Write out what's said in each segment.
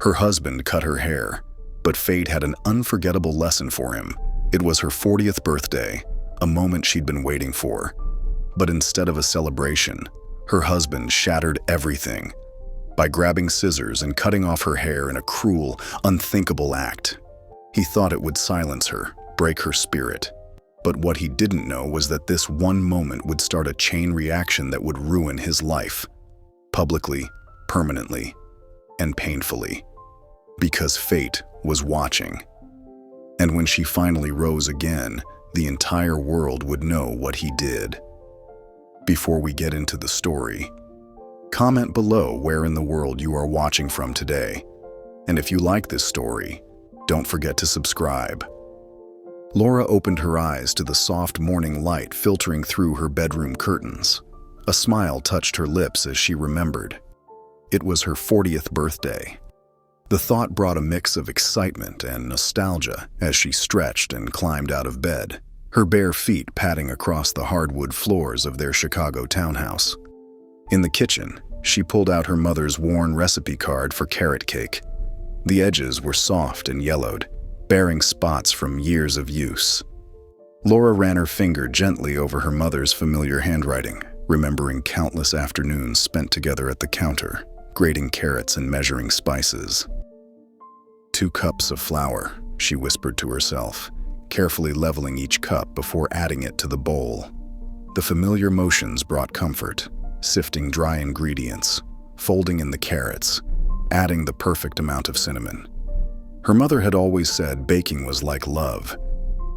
Her husband cut her hair, but fate had an unforgettable lesson for him. It was her 40th birthday, a moment she'd been waiting for. But instead of a celebration, her husband shattered everything by grabbing scissors and cutting off her hair in a cruel, unthinkable act. He thought it would silence her, break her spirit. But what he didn't know was that this one moment would start a chain reaction that would ruin his life. Publicly, permanently, and painfully. Because fate was watching. And when she finally rose again, the entire world would know what he did. Before we get into the story, comment below where in the world you are watching from today. And if you like this story, don't forget to subscribe. Laura opened her eyes to the soft morning light filtering through her bedroom curtains. A smile touched her lips as she remembered. It was her 40th birthday. The thought brought a mix of excitement and nostalgia as she stretched and climbed out of bed, her bare feet padding across the hardwood floors of their Chicago townhouse. In the kitchen, she pulled out her mother's worn recipe card for carrot cake. The edges were soft and yellowed, bearing spots from years of use. Laura ran her finger gently over her mother's familiar handwriting, remembering countless afternoons spent together at the counter, grating carrots and measuring spices. 2 cups of flour, she whispered to herself, carefully leveling each cup before adding it to the bowl. The familiar motions brought comfort, sifting dry ingredients, folding in the carrots, adding the perfect amount of cinnamon. Her mother had always said baking was like love.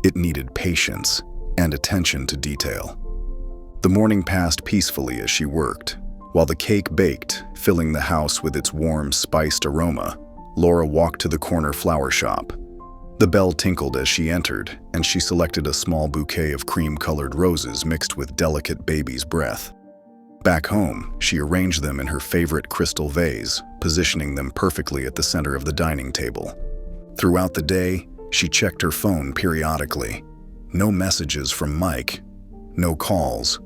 It needed patience and attention to detail. The morning passed peacefully as she worked. While the cake baked, filling the house with its warm, spiced aroma, Laura walked to the corner flower shop. The bell tinkled as she entered, and she selected a small bouquet of cream-colored roses mixed with delicate baby's breath. Back home, she arranged them in her favorite crystal vase, positioning them perfectly at the center of the dining table. Throughout the day, she checked her phone periodically. No messages from Mike, no calls.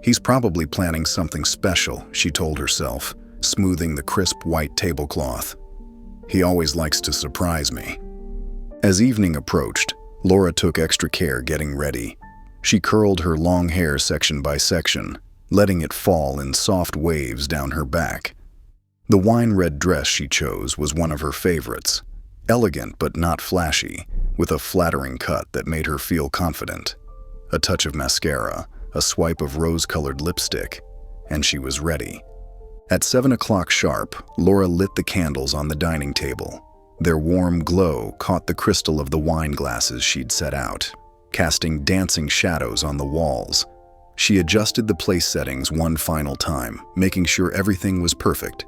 He's probably planning something special, she told herself, smoothing the crisp white tablecloth. He always likes to surprise me. As evening approached, Laura took extra care getting ready. She curled her long hair section by section, letting it fall in soft waves down her back. The wine-red dress she chose was one of her favorites, elegant but not flashy, with a flattering cut that made her feel confident. A touch of mascara, a swipe of rose-colored lipstick, and she was ready. At 7 o'clock sharp, Laura lit the candles on the dining table. Their warm glow caught the crystal of the wine glasses she'd set out, casting dancing shadows on the walls. She adjusted the place settings one final time, making sure everything was perfect.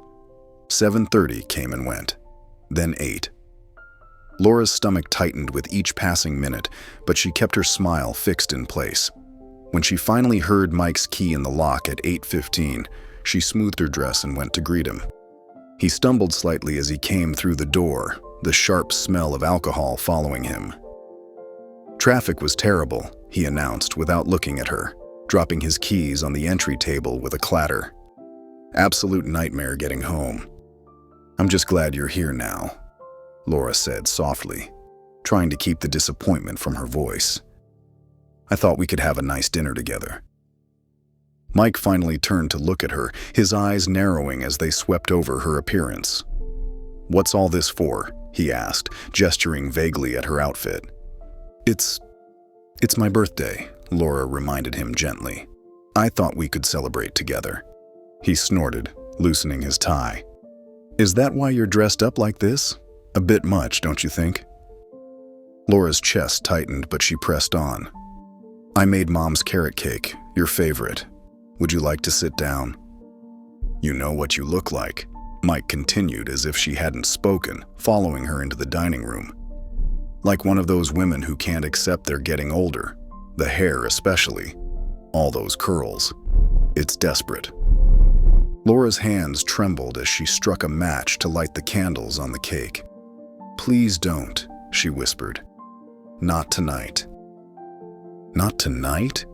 7:30 came and went, then 8. Laura's stomach tightened with each passing minute, but she kept her smile fixed in place. When she finally heard Mike's key in the lock at 8:15, she smoothed her dress and went to greet him. He stumbled slightly as he came through the door, the sharp smell of alcohol following him. Traffic was terrible, he announced without looking at her, dropping his keys on the entry table with a clatter. Absolute nightmare getting home. I'm just glad you're here now, Laura said softly, trying to keep the disappointment from her voice. I thought we could have a nice dinner together. Mike finally turned to look at her, his eyes narrowing as they swept over her appearance. What's all this for? He asked, gesturing vaguely at her outfit. It's my birthday, Laura reminded him gently. I thought we could celebrate together. He snorted, loosening his tie. Is that why you're dressed up like this? A bit much, don't you think? Laura's chest tightened, but she pressed on. I made Mom's carrot cake, your favorite. Would you like to sit down? You know what you look like, Mike continued as if she hadn't spoken, following her into the dining room. Like one of those women who can't accept they're getting older, the hair especially, all those curls. It's desperate. Laura's hands trembled as she struck a match to light the candles on the cake. Please don't, she whispered. Not tonight. Not tonight?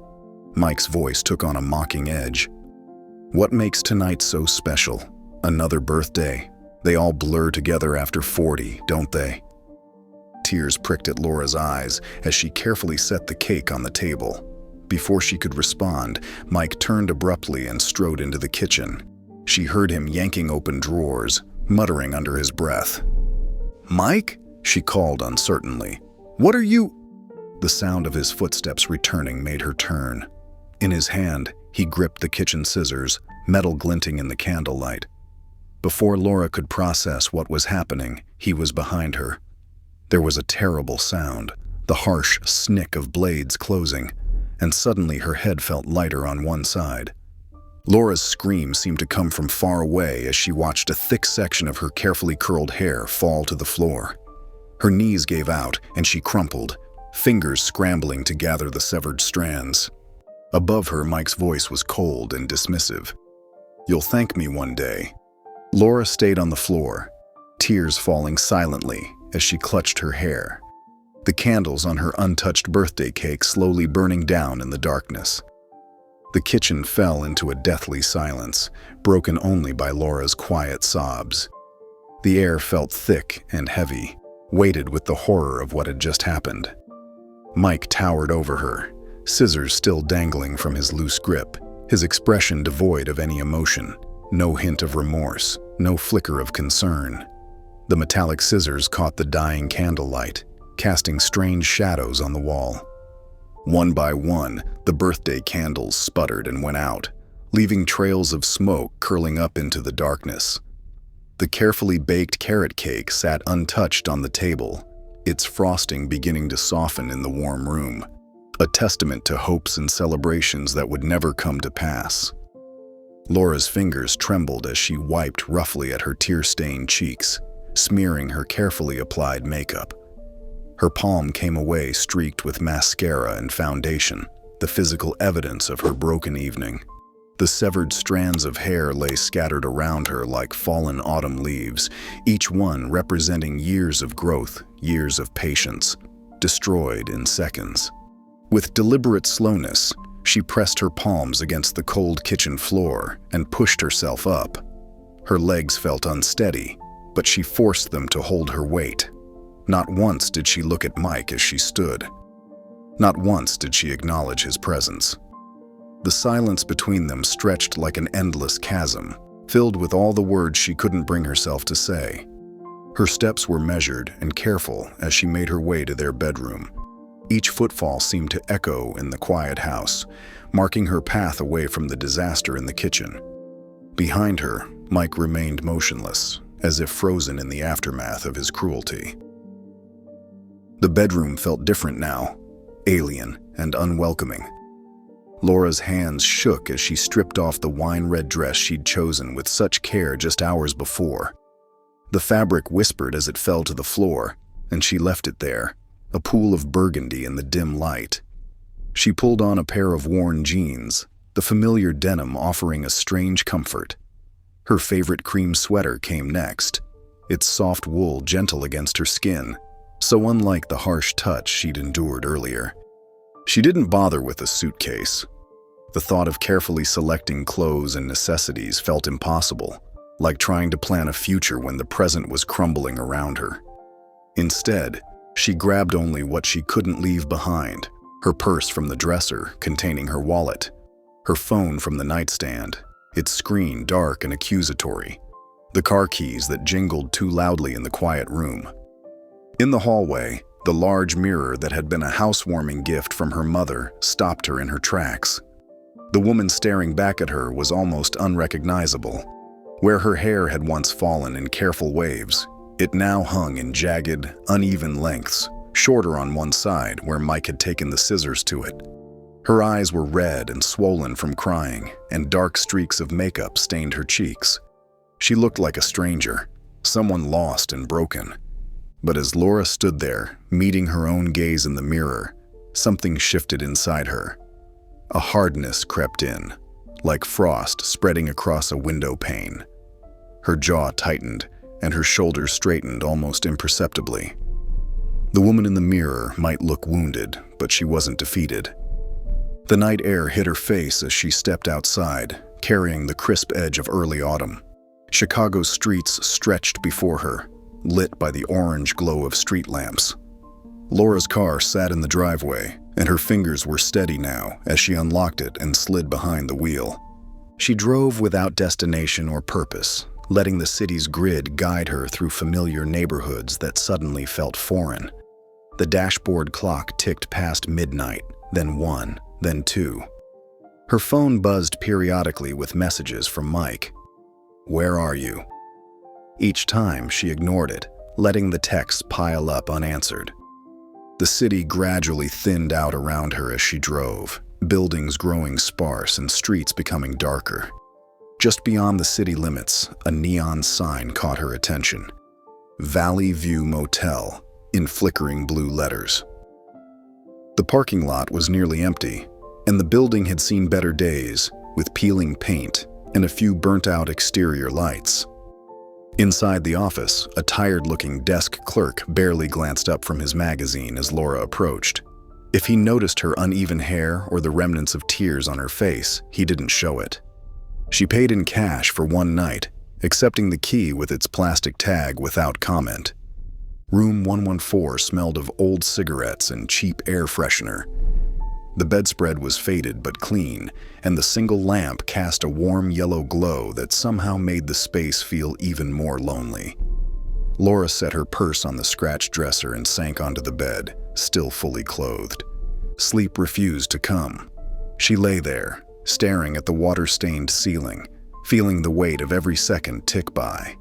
Mike's voice took on a mocking edge. What makes tonight so special? Another birthday? They all blur together after 40, don't they? Tears pricked at Laura's eyes as she carefully set the cake on the table. Before she could respond, Mike turned abruptly and strode into the kitchen. She heard him yanking open drawers, muttering under his breath. "Mike?" she called uncertainly. "What are you—" The sound of his footsteps returning made her turn. In his hand, he gripped the kitchen scissors, metal glinting in the candlelight. Before Laura could process what was happening, he was behind her. There was a terrible sound, the harsh snick of blades closing, and suddenly her head felt lighter on one side. Laura's scream seemed to come from far away as she watched a thick section of her carefully curled hair fall to the floor. Her knees gave out and she crumpled, fingers scrambling to gather the severed strands. Above her, Mike's voice was cold and dismissive. "You'll thank me one day." Laura stayed on the floor, tears falling silently as she clutched her hair. The candles on her untouched birthday cake slowly burning down in the darkness. The kitchen fell into a deathly silence, broken only by Laura's quiet sobs. The air felt thick and heavy, weighted with the horror of what had just happened. Mike towered over her, scissors still dangling from his loose grip, his expression devoid of any emotion, no hint of remorse, no flicker of concern. The metallic scissors caught the dying candlelight, casting strange shadows on the wall. One by one, the birthday candles sputtered and went out, leaving trails of smoke curling up into the darkness. The carefully baked carrot cake sat untouched on the table, its frosting beginning to soften in the warm room, a testament to hopes and celebrations that would never come to pass. Laura's fingers trembled as she wiped roughly at her tear-stained cheeks, smearing her carefully applied makeup. Her palm came away streaked with mascara and foundation, the physical evidence of her broken evening. The severed strands of hair lay scattered around her like fallen autumn leaves, each one representing years of growth, years of patience, destroyed in seconds. With deliberate slowness, she pressed her palms against the cold kitchen floor and pushed herself up. Her legs felt unsteady, but she forced them to hold her weight. Not once did she look at Mike as she stood. Not once did she acknowledge his presence. The silence between them stretched like an endless chasm, filled with all the words she couldn't bring herself to say. Her steps were measured and careful as she made her way to their bedroom. Each footfall seemed to echo in the quiet house, marking her path away from the disaster in the kitchen. Behind her, Mike remained motionless, as if frozen in the aftermath of his cruelty. The bedroom felt different now, alien and unwelcoming. Laura's hands shook as she stripped off the wine-red dress she'd chosen with such care just hours before. The fabric whispered as it fell to the floor, and she left it there, a pool of burgundy in the dim light. She pulled on a pair of worn jeans, the familiar denim offering a strange comfort. Her favorite cream sweater came next, its soft wool gentle against her skin, so unlike the harsh touch she'd endured earlier. She didn't bother with a suitcase. The thought of carefully selecting clothes and necessities felt impossible, like trying to plan a future when the present was crumbling around her. Instead, she grabbed only what she couldn't leave behind, her purse from the dresser containing her wallet, her phone from the nightstand, its screen dark and accusatory, the car keys that jingled too loudly in the quiet room. In the hallway, the large mirror that had been a housewarming gift from her mother stopped her in her tracks. The woman staring back at her was almost unrecognizable. Where her hair had once fallen in careful waves, it now hung in jagged, uneven lengths, shorter on one side where Mike had taken the scissors to it. Her eyes were red and swollen from crying, and dark streaks of makeup stained her cheeks. She looked like a stranger, someone lost and broken. But as Laura stood there, meeting her own gaze in the mirror, something shifted inside her. A hardness crept in, like frost spreading across a window pane. Her jaw tightened, and her shoulders straightened almost imperceptibly. The woman in the mirror might look wounded, but she wasn't defeated. The night air hit her face as she stepped outside, carrying the crisp edge of early autumn. Chicago's streets stretched before her, lit by the orange glow of street lamps. Laura's car sat in the driveway, and her fingers were steady now as she unlocked it and slid behind the wheel. She drove without destination or purpose, letting the city's grid guide her through familiar neighborhoods that suddenly felt foreign. The dashboard clock ticked past midnight, then 1, then 2. Her phone buzzed periodically with messages from Mike. "Where are you?" Each time she ignored it, letting the texts pile up unanswered. The city gradually thinned out around her as she drove, buildings growing sparse and streets becoming darker. Just beyond the city limits, a neon sign caught her attention. Valley View Motel, in flickering blue letters. The parking lot was nearly empty, and the building had seen better days, with peeling paint and a few burnt-out exterior lights. Inside the office, a tired-looking desk clerk barely glanced up from his magazine as Laura approached. If he noticed her uneven hair or the remnants of tears on her face, he didn't show it. She paid in cash for one night, accepting the key with its plastic tag without comment. Room 114 smelled of old cigarettes and cheap air freshener. The bedspread was faded but clean, and the single lamp cast a warm yellow glow that somehow made the space feel even more lonely. Laura set her purse on the scratched dresser and sank onto the bed, still fully clothed. Sleep refused to come. She lay there, staring at the water-stained ceiling, feeling the weight of every second tick by.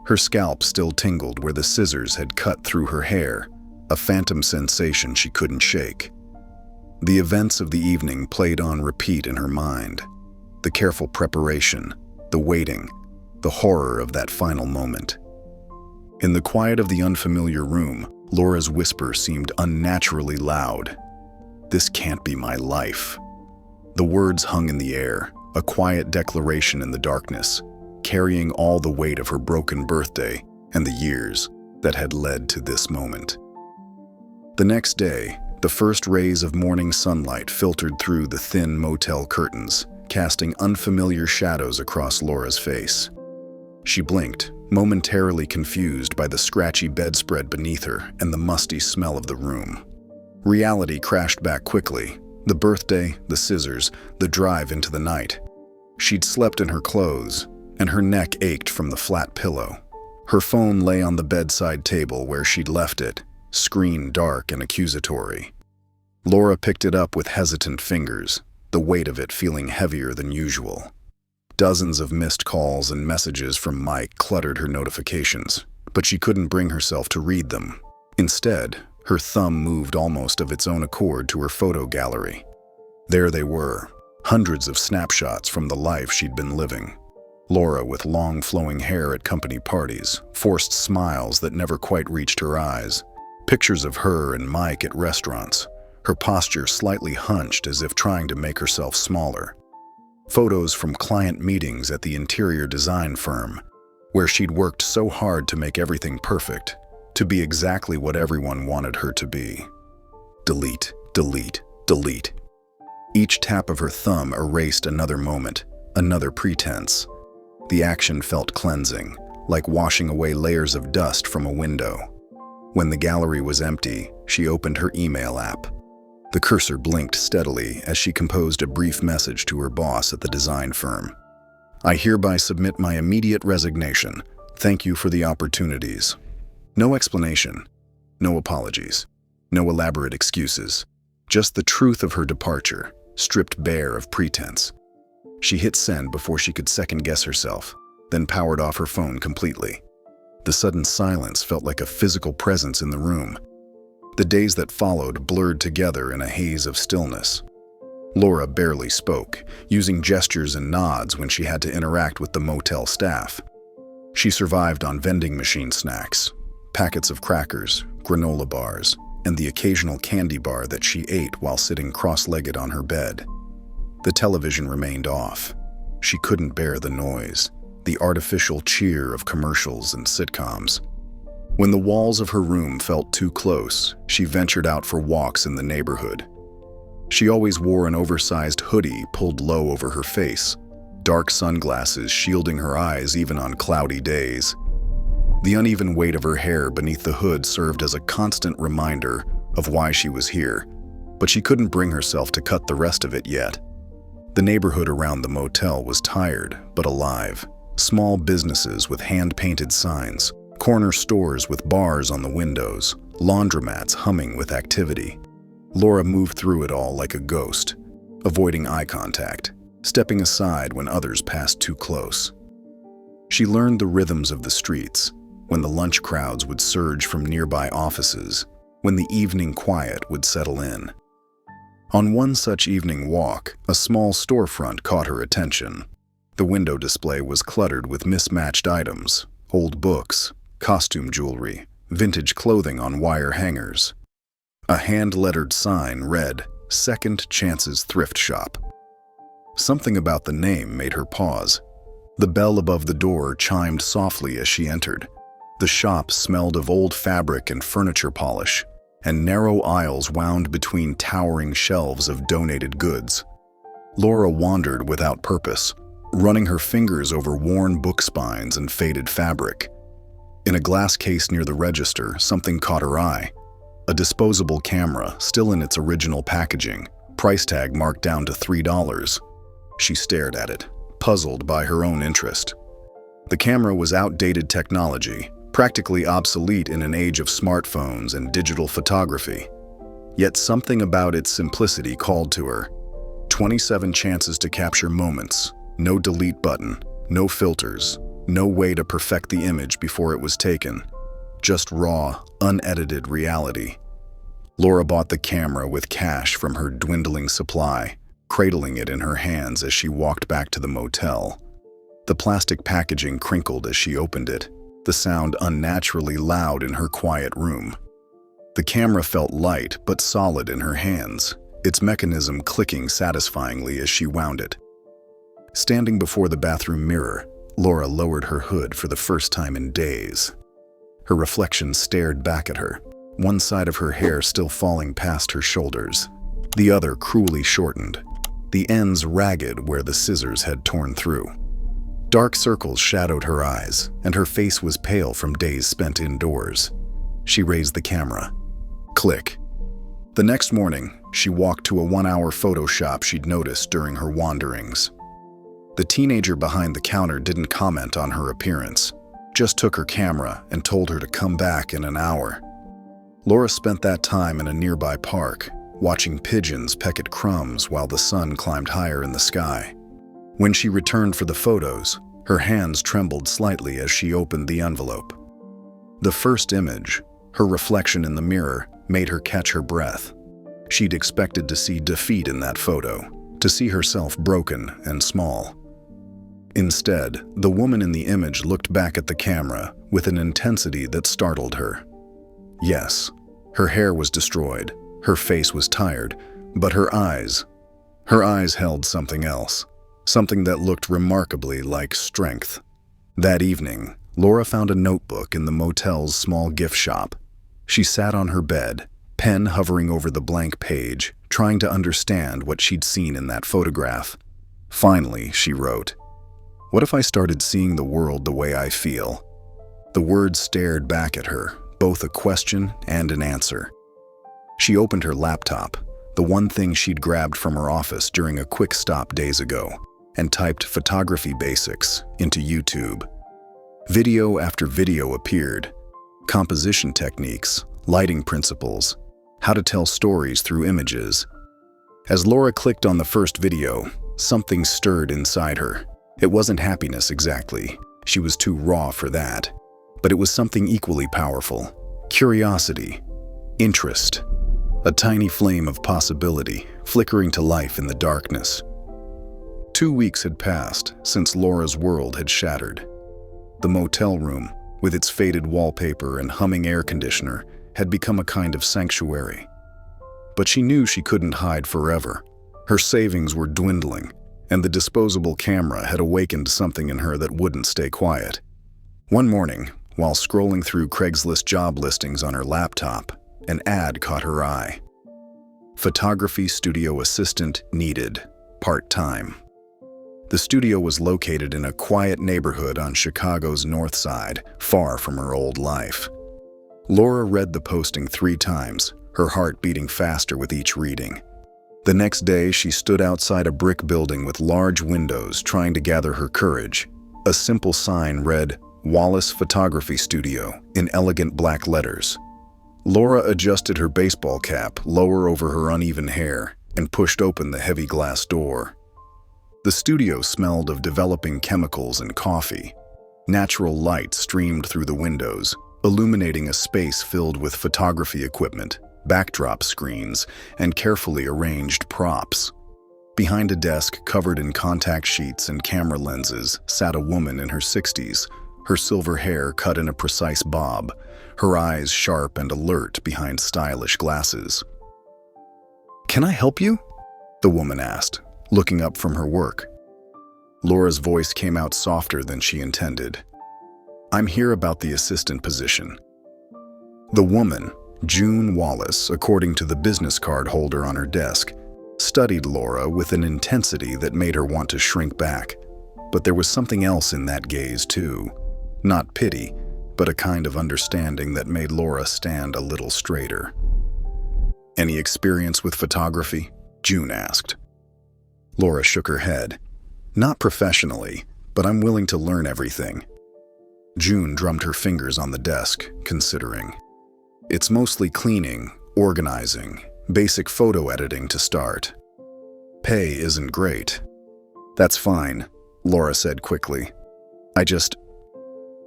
Her scalp still tingled where the scissors had cut through her hair, a phantom sensation she couldn't shake. The events of the evening played on repeat in her mind. The careful preparation, the waiting, the horror of that final moment. In the quiet of the unfamiliar room, Laura's whisper seemed unnaturally loud. "This can't be my life." The words hung in the air, a quiet declaration in the darkness, carrying all the weight of her broken birthday and the years that had led to this moment. The next day, the first rays of morning sunlight filtered through the thin motel curtains, casting unfamiliar shadows across Laura's face. She blinked, momentarily confused by the scratchy bedspread beneath her and the musty smell of the room. Reality crashed back quickly. The birthday, the scissors, the drive into the night. She'd slept in her clothes, and her neck ached from the flat pillow. Her phone lay on the bedside table where she'd left it, screen dark and accusatory. Laura picked it up with hesitant fingers, the weight of it feeling heavier than usual. Dozens of missed calls and messages from Mike cluttered her notifications, but she couldn't bring herself to read them. Instead, her thumb moved almost of its own accord to her photo gallery. There they were, hundreds of snapshots from the life she'd been living. Laura with long flowing hair at company parties, forced smiles that never quite reached her eyes, pictures of her and Mike at restaurants, her posture slightly hunched as if trying to make herself smaller. Photos from client meetings at the interior design firm, where she'd worked so hard to make everything perfect, to be exactly what everyone wanted her to be. Delete, delete, delete. Each tap of her thumb erased another moment, another pretense. The action felt cleansing, like washing away layers of dust from a window. When the gallery was empty, she opened her email app. The cursor blinked steadily as she composed a brief message to her boss at the design firm. "I hereby submit my immediate resignation. Thank you for the opportunities." No explanation, no apologies, no elaborate excuses, just the truth of her departure, stripped bare of pretense. She hit send before she could second-guess herself, then powered off her phone completely. The sudden silence felt like a physical presence in the room. The days that followed blurred together in a haze of stillness. Laura barely spoke, using gestures and nods when she had to interact with the motel staff. She survived on vending machine snacks, packets of crackers, granola bars, and the occasional candy bar that she ate while sitting cross-legged on her bed. The television remained off. She couldn't bear the noise, the artificial cheer of commercials and sitcoms. When the walls of her room felt too close, she ventured out for walks in the neighborhood. She always wore an oversized hoodie pulled low over her face, dark sunglasses shielding her eyes even on cloudy days. The uneven weight of her hair beneath the hood served as a constant reminder of why she was here, but she couldn't bring herself to cut the rest of it yet. The neighborhood around the motel was tired but alive. Small businesses with hand-painted signs, corner stores with bars on the windows, laundromats humming with activity. Laura moved through it all like a ghost, avoiding eye contact, stepping aside when others passed too close. She learned the rhythms of the streets, when the lunch crowds would surge from nearby offices, when the evening quiet would settle in. On one such evening walk, a small storefront caught her attention. The window display was cluttered with mismatched items, old books, costume jewelry, vintage clothing on wire hangers. A hand-lettered sign read, "Second Chance's Thrift Shop." Something about the name made her pause. The bell above the door chimed softly as she entered. The shop smelled of old fabric and furniture polish, and narrow aisles wound between towering shelves of donated goods. Laura wandered without purpose, running her fingers over worn book spines and faded fabric. In a glass case near the register, something caught her eye. A disposable camera, still in its original packaging, price tag marked down to $3. She stared at it, puzzled by her own interest. The camera was outdated technology, practically obsolete in an age of smartphones and digital photography. Yet something about its simplicity called to her. 27 chances to capture moments, no delete button, no filters, no way to perfect the image before it was taken. Just raw, unedited reality. Laura bought the camera with cash from her dwindling supply, cradling it in her hands as she walked back to the motel. The plastic packaging crinkled as she opened it, the sound unnaturally loud in her quiet room. The camera felt light but solid in her hands, its mechanism clicking satisfyingly as she wound it. Standing before the bathroom mirror, Laura lowered her hood for the first time in days. Her reflection stared back at her, one side of her hair still falling past her shoulders, the other cruelly shortened, the ends ragged where the scissors had torn through. Dark circles shadowed her eyes, and her face was pale from days spent indoors. She raised the camera. Click. The next morning, she walked to a 1-hour photo shop she'd noticed during her wanderings. The teenager behind the counter didn't comment on her appearance, just took her camera and told her to come back in an hour. Laura spent that time in a nearby park, watching pigeons peck at crumbs while the sun climbed higher in the sky. When she returned for the photos, her hands trembled slightly as she opened the envelope. The first image, her reflection in the mirror, made her catch her breath. She'd expected to see defeat in that photo, to see herself broken and small. Instead, the woman in the image looked back at the camera with an intensity that startled her. Yes, her hair was destroyed, her face was tired, but her eyes held something else. Something that looked remarkably like strength. That evening, Laura found a notebook in the motel's small gift shop. She sat on her bed, pen hovering over the blank page, trying to understand what she'd seen in that photograph. Finally, she wrote, "What if I started seeing the world the way I feel?" The words stared back at her, both a question and an answer. She opened her laptop, the one thing she'd grabbed from her office during a quick stop days ago, and typed photography basics into YouTube. Video after video appeared. Composition techniques, lighting principles, how to tell stories through images. As Laura clicked on the first video, something stirred inside her. It wasn't happiness exactly. She was too raw for that. But it was something equally powerful. Curiosity. Interest. A tiny flame of possibility, flickering to life in the darkness. 2 weeks had passed since Laura's world had shattered. The motel room, with its faded wallpaper and humming air conditioner, had become a kind of sanctuary. But she knew she couldn't hide forever. Her savings were dwindling, and the disposable camera had awakened something in her that wouldn't stay quiet. One morning, while scrolling through Craigslist job listings on her laptop, an ad caught her eye. Photography studio assistant needed, part-time. The studio was located in a quiet neighborhood on Chicago's north side, far from her old life. Laura read the posting 3 times, her heart beating faster with each reading. The next day, she stood outside a brick building with large windows, trying to gather her courage. A simple sign read, "Wallace Photography Studio," in elegant black letters. Laura adjusted her baseball cap lower over her uneven hair and pushed open the heavy glass door. The studio smelled of developing chemicals and coffee. Natural light streamed through the windows, illuminating a space filled with photography equipment, backdrop screens, and carefully arranged props. Behind a desk covered in contact sheets and camera lenses sat a woman in her 60s, her silver hair cut in a precise bob, her eyes sharp and alert behind stylish glasses. "Can I help you?" the woman asked, looking up from her work. Laura's voice came out softer than she intended. "I'm here about the assistant position." The woman, June Wallace, according to the business card holder on her desk, studied Laura with an intensity that made her want to shrink back. But there was something else in that gaze, too. Not pity, but a kind of understanding that made Laura stand a little straighter. "Any experience with photography?" June asked. Laura shook her head. "Not professionally, but I'm willing to learn everything." June drummed her fingers on the desk, considering. "It's mostly cleaning, organizing, basic photo editing to start. Pay isn't great." "That's fine," Laura said quickly.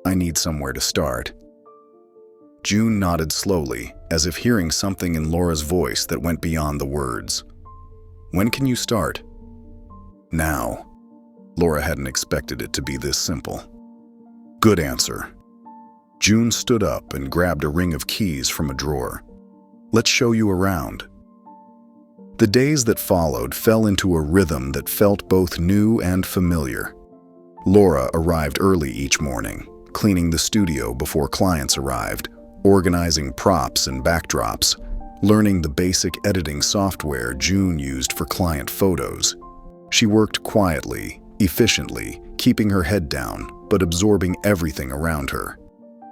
I need somewhere to start." June nodded slowly, as if hearing something in Laura's voice that went beyond the words. "When can you start?" "Now." Laura hadn't expected it to be this simple. "Good answer." June stood up and grabbed a ring of keys from a drawer. "Let's show you around." The days that followed fell into a rhythm that felt both new and familiar. Laura arrived early each morning, cleaning the studio before clients arrived, organizing props and backdrops, learning the basic editing software June used for client photos. She worked quietly, efficiently, keeping her head down, but absorbing everything around her.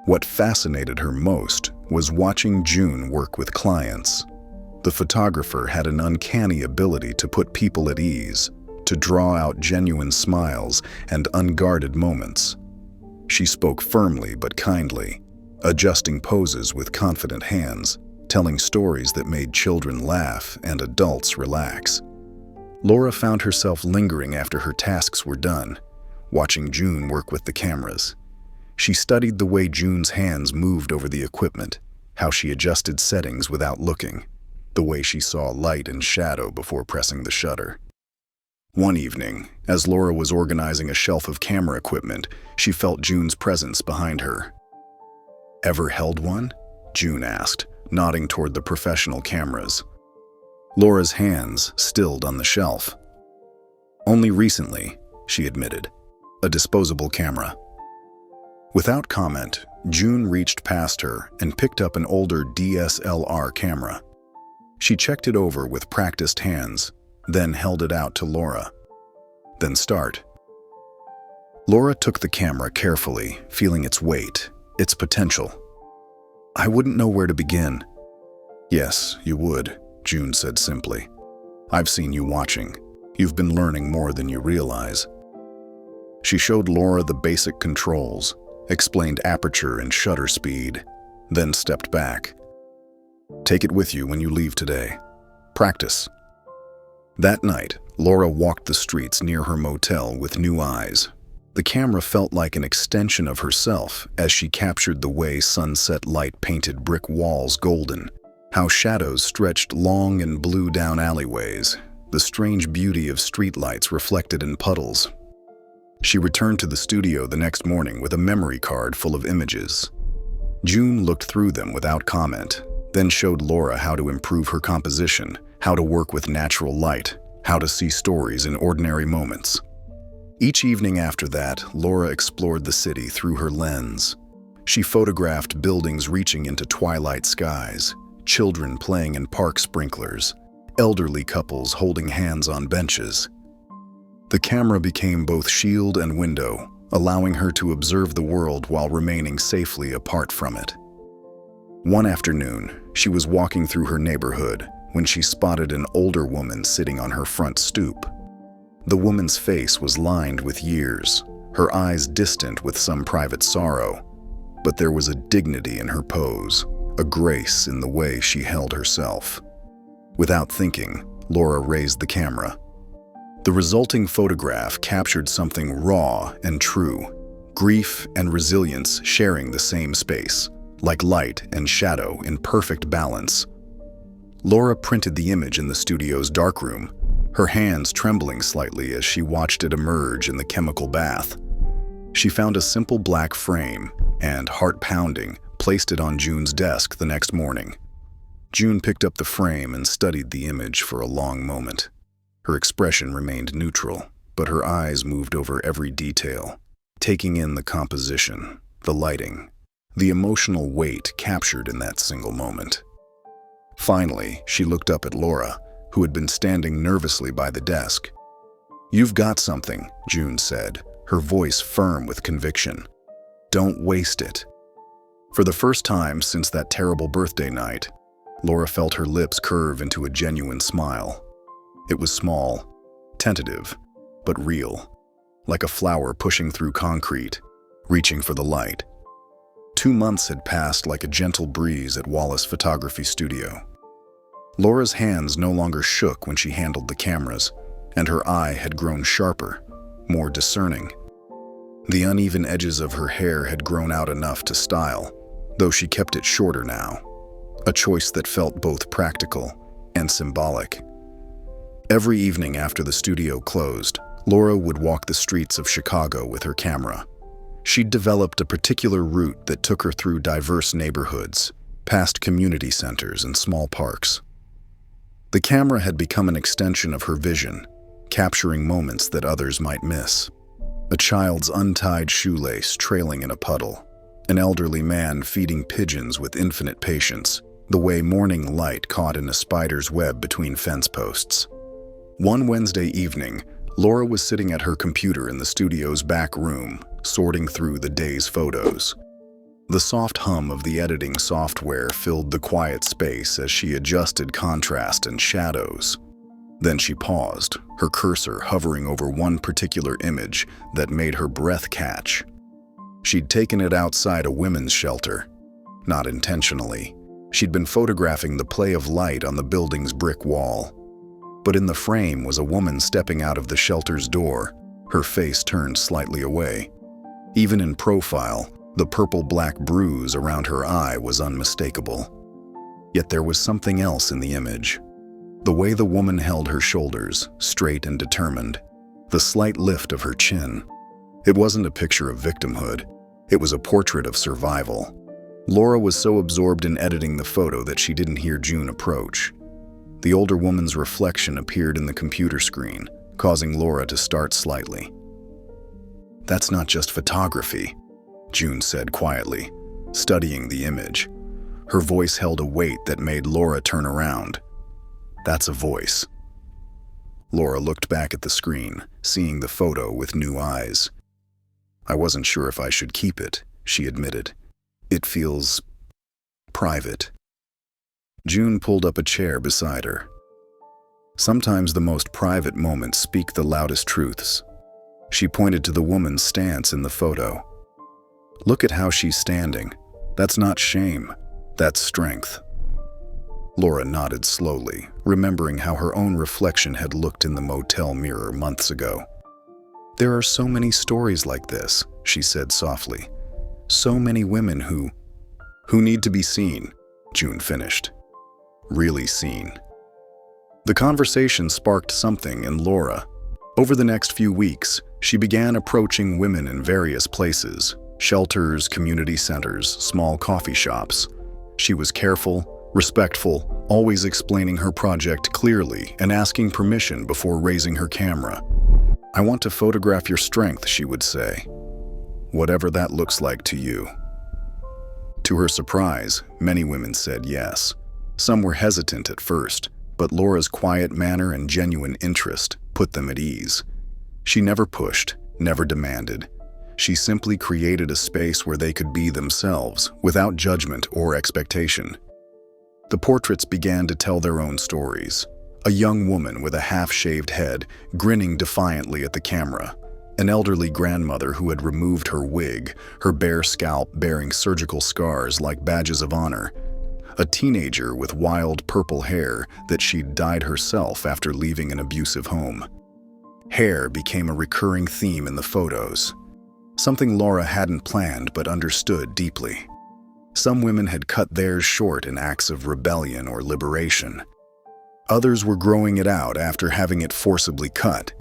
What fascinated her most was watching June work with clients. The photographer had an uncanny ability to put people at ease, to draw out genuine smiles and unguarded moments. She spoke firmly but kindly, adjusting poses with confident hands, telling stories that made children laugh and adults relax. Laura found herself lingering after her tasks were done, watching June work with the cameras. She studied the way June's hands moved over the equipment, how she adjusted settings without looking, the way she saw light and shadow before pressing the shutter. One evening, as Laura was organizing a shelf of camera equipment, she felt June's presence behind her. "Ever held one?" June asked, nodding toward the professional cameras. Laura's hands stilled on the shelf. "Only recently," she admitted. "A disposable camera." Without comment, June reached past her and picked up an older DSLR camera. She checked it over with practiced hands, then held it out to Laura. "Then start." Laura took the camera carefully, feeling its weight, its potential. "I wouldn't know where to begin." "Yes, you would," June said simply. "I've seen you watching. You've been learning more than you realize." She showed Laura the basic controls, explained aperture and shutter speed, then stepped back. "Take it with you when you leave today. Practice." That night, Laura walked the streets near her motel with new eyes. The camera felt like an extension of herself as she captured the way sunset light painted brick walls golden, how shadows stretched long and blue down alleyways, the strange beauty of streetlights reflected in puddles. She returned to the studio the next morning with a memory card full of images. June looked through them without comment, then showed Laura how to improve her composition, how to work with natural light, how to see stories in ordinary moments. Each evening after that, Laura explored the city through her lens. She photographed buildings reaching into twilight skies, children playing in park sprinklers, elderly couples holding hands on benches. The camera became both shield and window, allowing her to observe the world while remaining safely apart from it. One afternoon, she was walking through her neighborhood when she spotted an older woman sitting on her front stoop. The woman's face was lined with years, her eyes distant with some private sorrow, but there was a dignity in her pose, a grace in the way she held herself. Without thinking, Laura raised the camera. The resulting photograph captured something raw and true, grief and resilience sharing the same space, like light and shadow in perfect balance. Laura printed the image in the studio's darkroom, her hands trembling slightly as she watched it emerge in the chemical bath. She found a simple black frame and, heart-pounding, placed it on June's desk the next morning. June picked up the frame and studied the image for a long moment. Her expression remained neutral, but her eyes moved over every detail, taking in the composition, the lighting, the emotional weight captured in that single moment. Finally, she looked up at Laura, who had been standing nervously by the desk. "You've got something," June said, her voice firm with conviction. "Don't waste it." For the first time since that terrible birthday night, Laura felt her lips curve into a genuine smile. It was small, tentative, but real, like a flower pushing through concrete, reaching for the light. 2 months had passed like a gentle breeze at Wallace Photography Studio. Laura's hands no longer shook when she handled the cameras, and her eye had grown sharper, more discerning. The uneven edges of her hair had grown out enough to style, though she kept it shorter now, a choice that felt both practical and symbolic. Every evening after the studio closed, Laura would walk the streets of Chicago with her camera. She'd developed a particular route that took her through diverse neighborhoods, past community centers and small parks. The camera had become an extension of her vision, capturing moments that others might miss. A child's untied shoelace trailing in a puddle, an elderly man feeding pigeons with infinite patience, the way morning light caught in a spider's web between fence posts. One Wednesday evening, Laura was sitting at her computer in the studio's back room, sorting through the day's photos. The soft hum of the editing software filled the quiet space as she adjusted contrast and shadows. Then she paused, her cursor hovering over one particular image that made her breath catch. She'd taken it outside a women's shelter. Not intentionally. She'd been photographing the play of light on the building's brick wall. But in the frame was a woman stepping out of the shelter's door, her face turned slightly away. Even in profile, the purple-black bruise around her eye was unmistakable. Yet there was something else in the image. The way the woman held her shoulders, straight and determined, the slight lift of her chin. It wasn't a picture of victimhood. It was a portrait of survival. Laura was so absorbed in editing the photo that she didn't hear June approach. The older woman's reflection appeared in the computer screen, causing Laura to start slightly. "That's not just photography," June said quietly, studying the image. Her voice held a weight that made Laura turn around. "That's a voice." Laura looked back at the screen, seeing the photo with new eyes. "I wasn't sure if I should keep it," she admitted. "It feels private." June pulled up a chair beside her. Sometimes the most private moments speak the loudest truths. She pointed to the woman's stance in the photo. "Look at how she's standing. That's not shame, that's strength." Laura nodded slowly, remembering how her own reflection had looked in the motel mirror months ago. "There are so many stories like this," she said softly. "So many women who need to be seen," June finished. "Really seen." The conversation sparked something in Laura. Over the next few weeks, she began approaching women in various places, shelters, community centers, small coffee shops. She was careful, respectful, always explaining her project clearly and asking permission before raising her camera. "I want to photograph your strength," she would say. "Whatever that looks like to you." To her surprise, many women said yes. Some were hesitant at first, but Laura's quiet manner and genuine interest put them at ease. She never pushed, never demanded. She simply created a space where they could be themselves, without judgment or expectation. The portraits began to tell their own stories. A young woman with a half-shaved head, grinning defiantly at the camera. An elderly grandmother who had removed her wig, her bare scalp bearing surgical scars like badges of honor. A teenager with wild purple hair that she'd dyed herself after leaving an abusive home. Hair became a recurring theme in the photos, something Laura hadn't planned but understood deeply. Some women had cut theirs short in acts of rebellion or liberation. Others were growing it out after having it forcibly cut.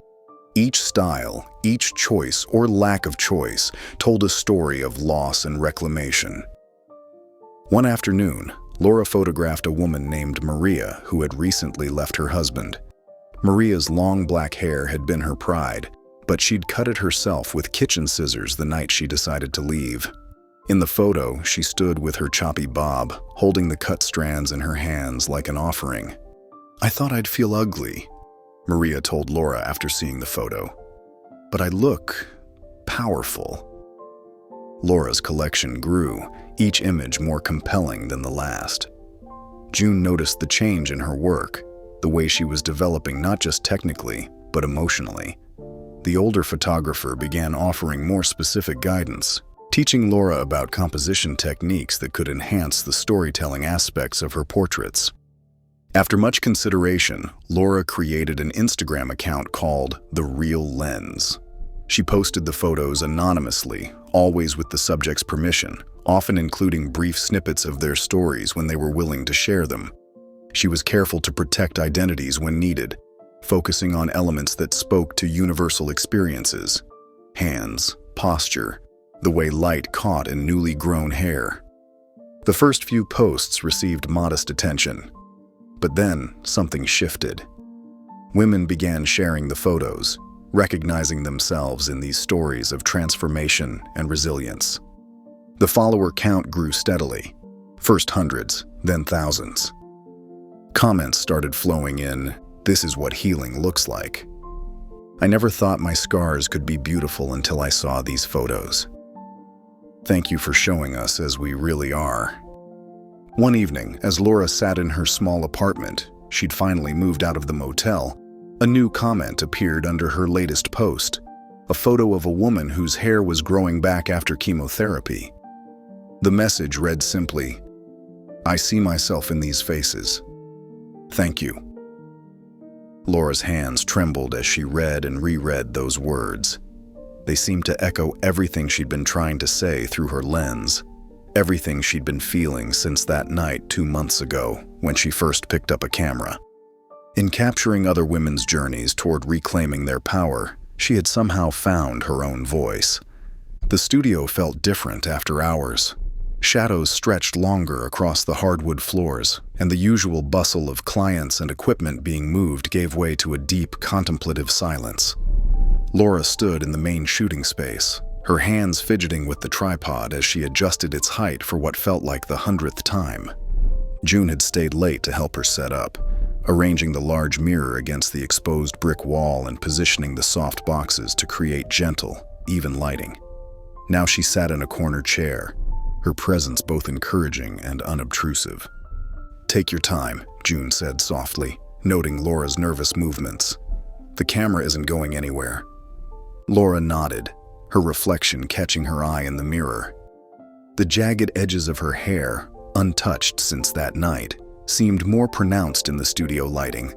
Each style, each choice or lack of choice told a story of loss and reclamation. One afternoon, Laura photographed a woman named Maria who had recently left her husband. Maria's long black hair had been her pride, but she'd cut it herself with kitchen scissors the night she decided to leave. In the photo, she stood with her choppy bob, holding the cut strands in her hands like an offering. "I thought I'd feel ugly," Maria told Laura after seeing the photo. "But I look powerful." Laura's collection grew, each image more compelling than the last. June noticed the change in her work, the way she was developing not just technically, but emotionally. The older photographer began offering more specific guidance, teaching Laura about composition techniques that could enhance the storytelling aspects of her portraits. After much consideration, Laura created an Instagram account called The Real Lens. She posted the photos anonymously, always with the subject's permission, often including brief snippets of their stories when they were willing to share them. She was careful to protect identities when needed, focusing on elements that spoke to universal experiences: hands, posture, the way light caught in newly grown hair. The first few posts received modest attention, but then something shifted. Women began sharing the photos, recognizing themselves in these stories of transformation and resilience. The follower count grew steadily, first hundreds, then thousands. Comments started flowing in, "This is what healing looks like. I never thought my scars could be beautiful until I saw these photos. Thank you for showing us as we really are." One evening, as Laura sat in her small apartment, she'd finally moved out of the motel, a new comment appeared under her latest post, a photo of a woman whose hair was growing back after chemotherapy. The message read simply, "I see myself in these faces. Thank you." Laura's hands trembled as she read and reread those words. They seemed to echo everything she'd been trying to say through her lens, everything she'd been feeling since that night 2 months ago when she first picked up a camera. In capturing other women's journeys toward reclaiming their power, she had somehow found her own voice. The studio felt different after hours. Shadows stretched longer across the hardwood floors, and the usual bustle of clients and equipment being moved gave way to a deep, contemplative silence. Laura stood in the main shooting space, her hands fidgeting with the tripod as she adjusted its height for what felt like the 100th time. June had stayed late to help her set up, arranging the large mirror against the exposed brick wall and positioning the soft boxes to create gentle, even lighting. Now she sat in a corner chair, her presence both encouraging and unobtrusive. "Take your time," June said softly, noting Laura's nervous movements. "The camera isn't going anywhere." Laura nodded, her reflection catching her eye in the mirror. The jagged edges of her hair, untouched since that night, seemed more pronounced in the studio lighting.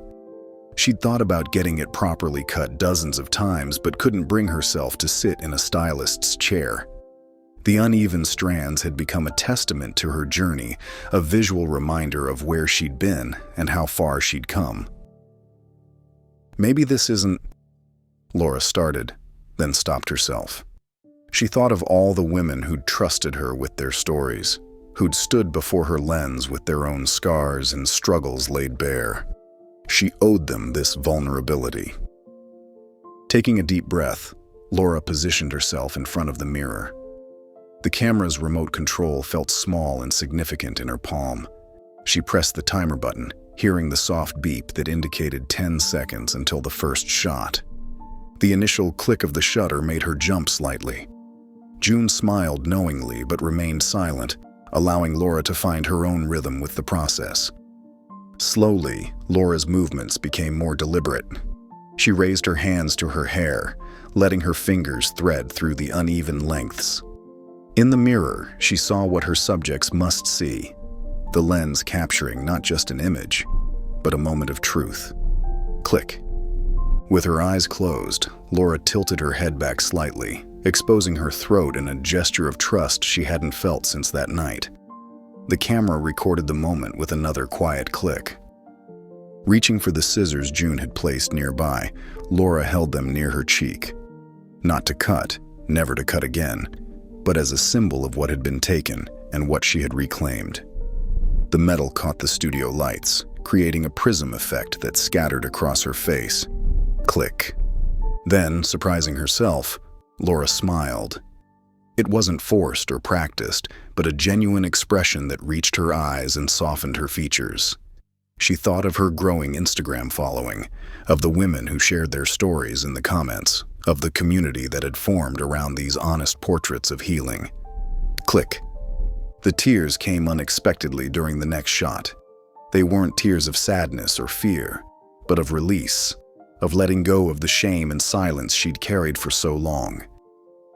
She'd thought about getting it properly cut dozens of times but couldn't bring herself to sit in a stylist's chair. The uneven strands had become a testament to her journey, a visual reminder of where she'd been and how far she'd come. "Maybe this isn't—" Laura started, then stopped herself. She thought of all the women who'd trusted her with their stories, who'd stood before her lens with their own scars and struggles laid bare. She owed them this vulnerability. Taking a deep breath, Laura positioned herself in front of the mirror. The camera's remote control felt small and significant in her palm. She pressed the timer button, hearing the soft beep that indicated 10 seconds until the first shot. The initial click of the shutter made her jump slightly. June smiled knowingly but remained silent, allowing Laura to find her own rhythm with the process. Slowly, Laura's movements became more deliberate. She raised her hands to her hair, letting her fingers thread through the uneven lengths. In the mirror, she saw what her subjects must see, the lens capturing not just an image, but a moment of truth. Click. With her eyes closed, Laura tilted her head back slightly, exposing her throat in a gesture of trust she hadn't felt since that night. The camera recorded the moment with another quiet click. Reaching for the scissors June had placed nearby, Laura held them near her cheek. Not to cut, never to cut again, but as a symbol of what had been taken and what she had reclaimed. The metal caught the studio lights, creating a prism effect that scattered across her face. Click. Then, surprising herself, Laura smiled. It wasn't forced or practiced, but a genuine expression that reached her eyes and softened her features. She thought of her growing Instagram following, of the women who shared their stories in the comments, of the community that had formed around these honest portraits of healing. Click. The tears came unexpectedly during the next shot. They weren't tears of sadness or fear, but of release, of letting go of the shame and silence she'd carried for so long.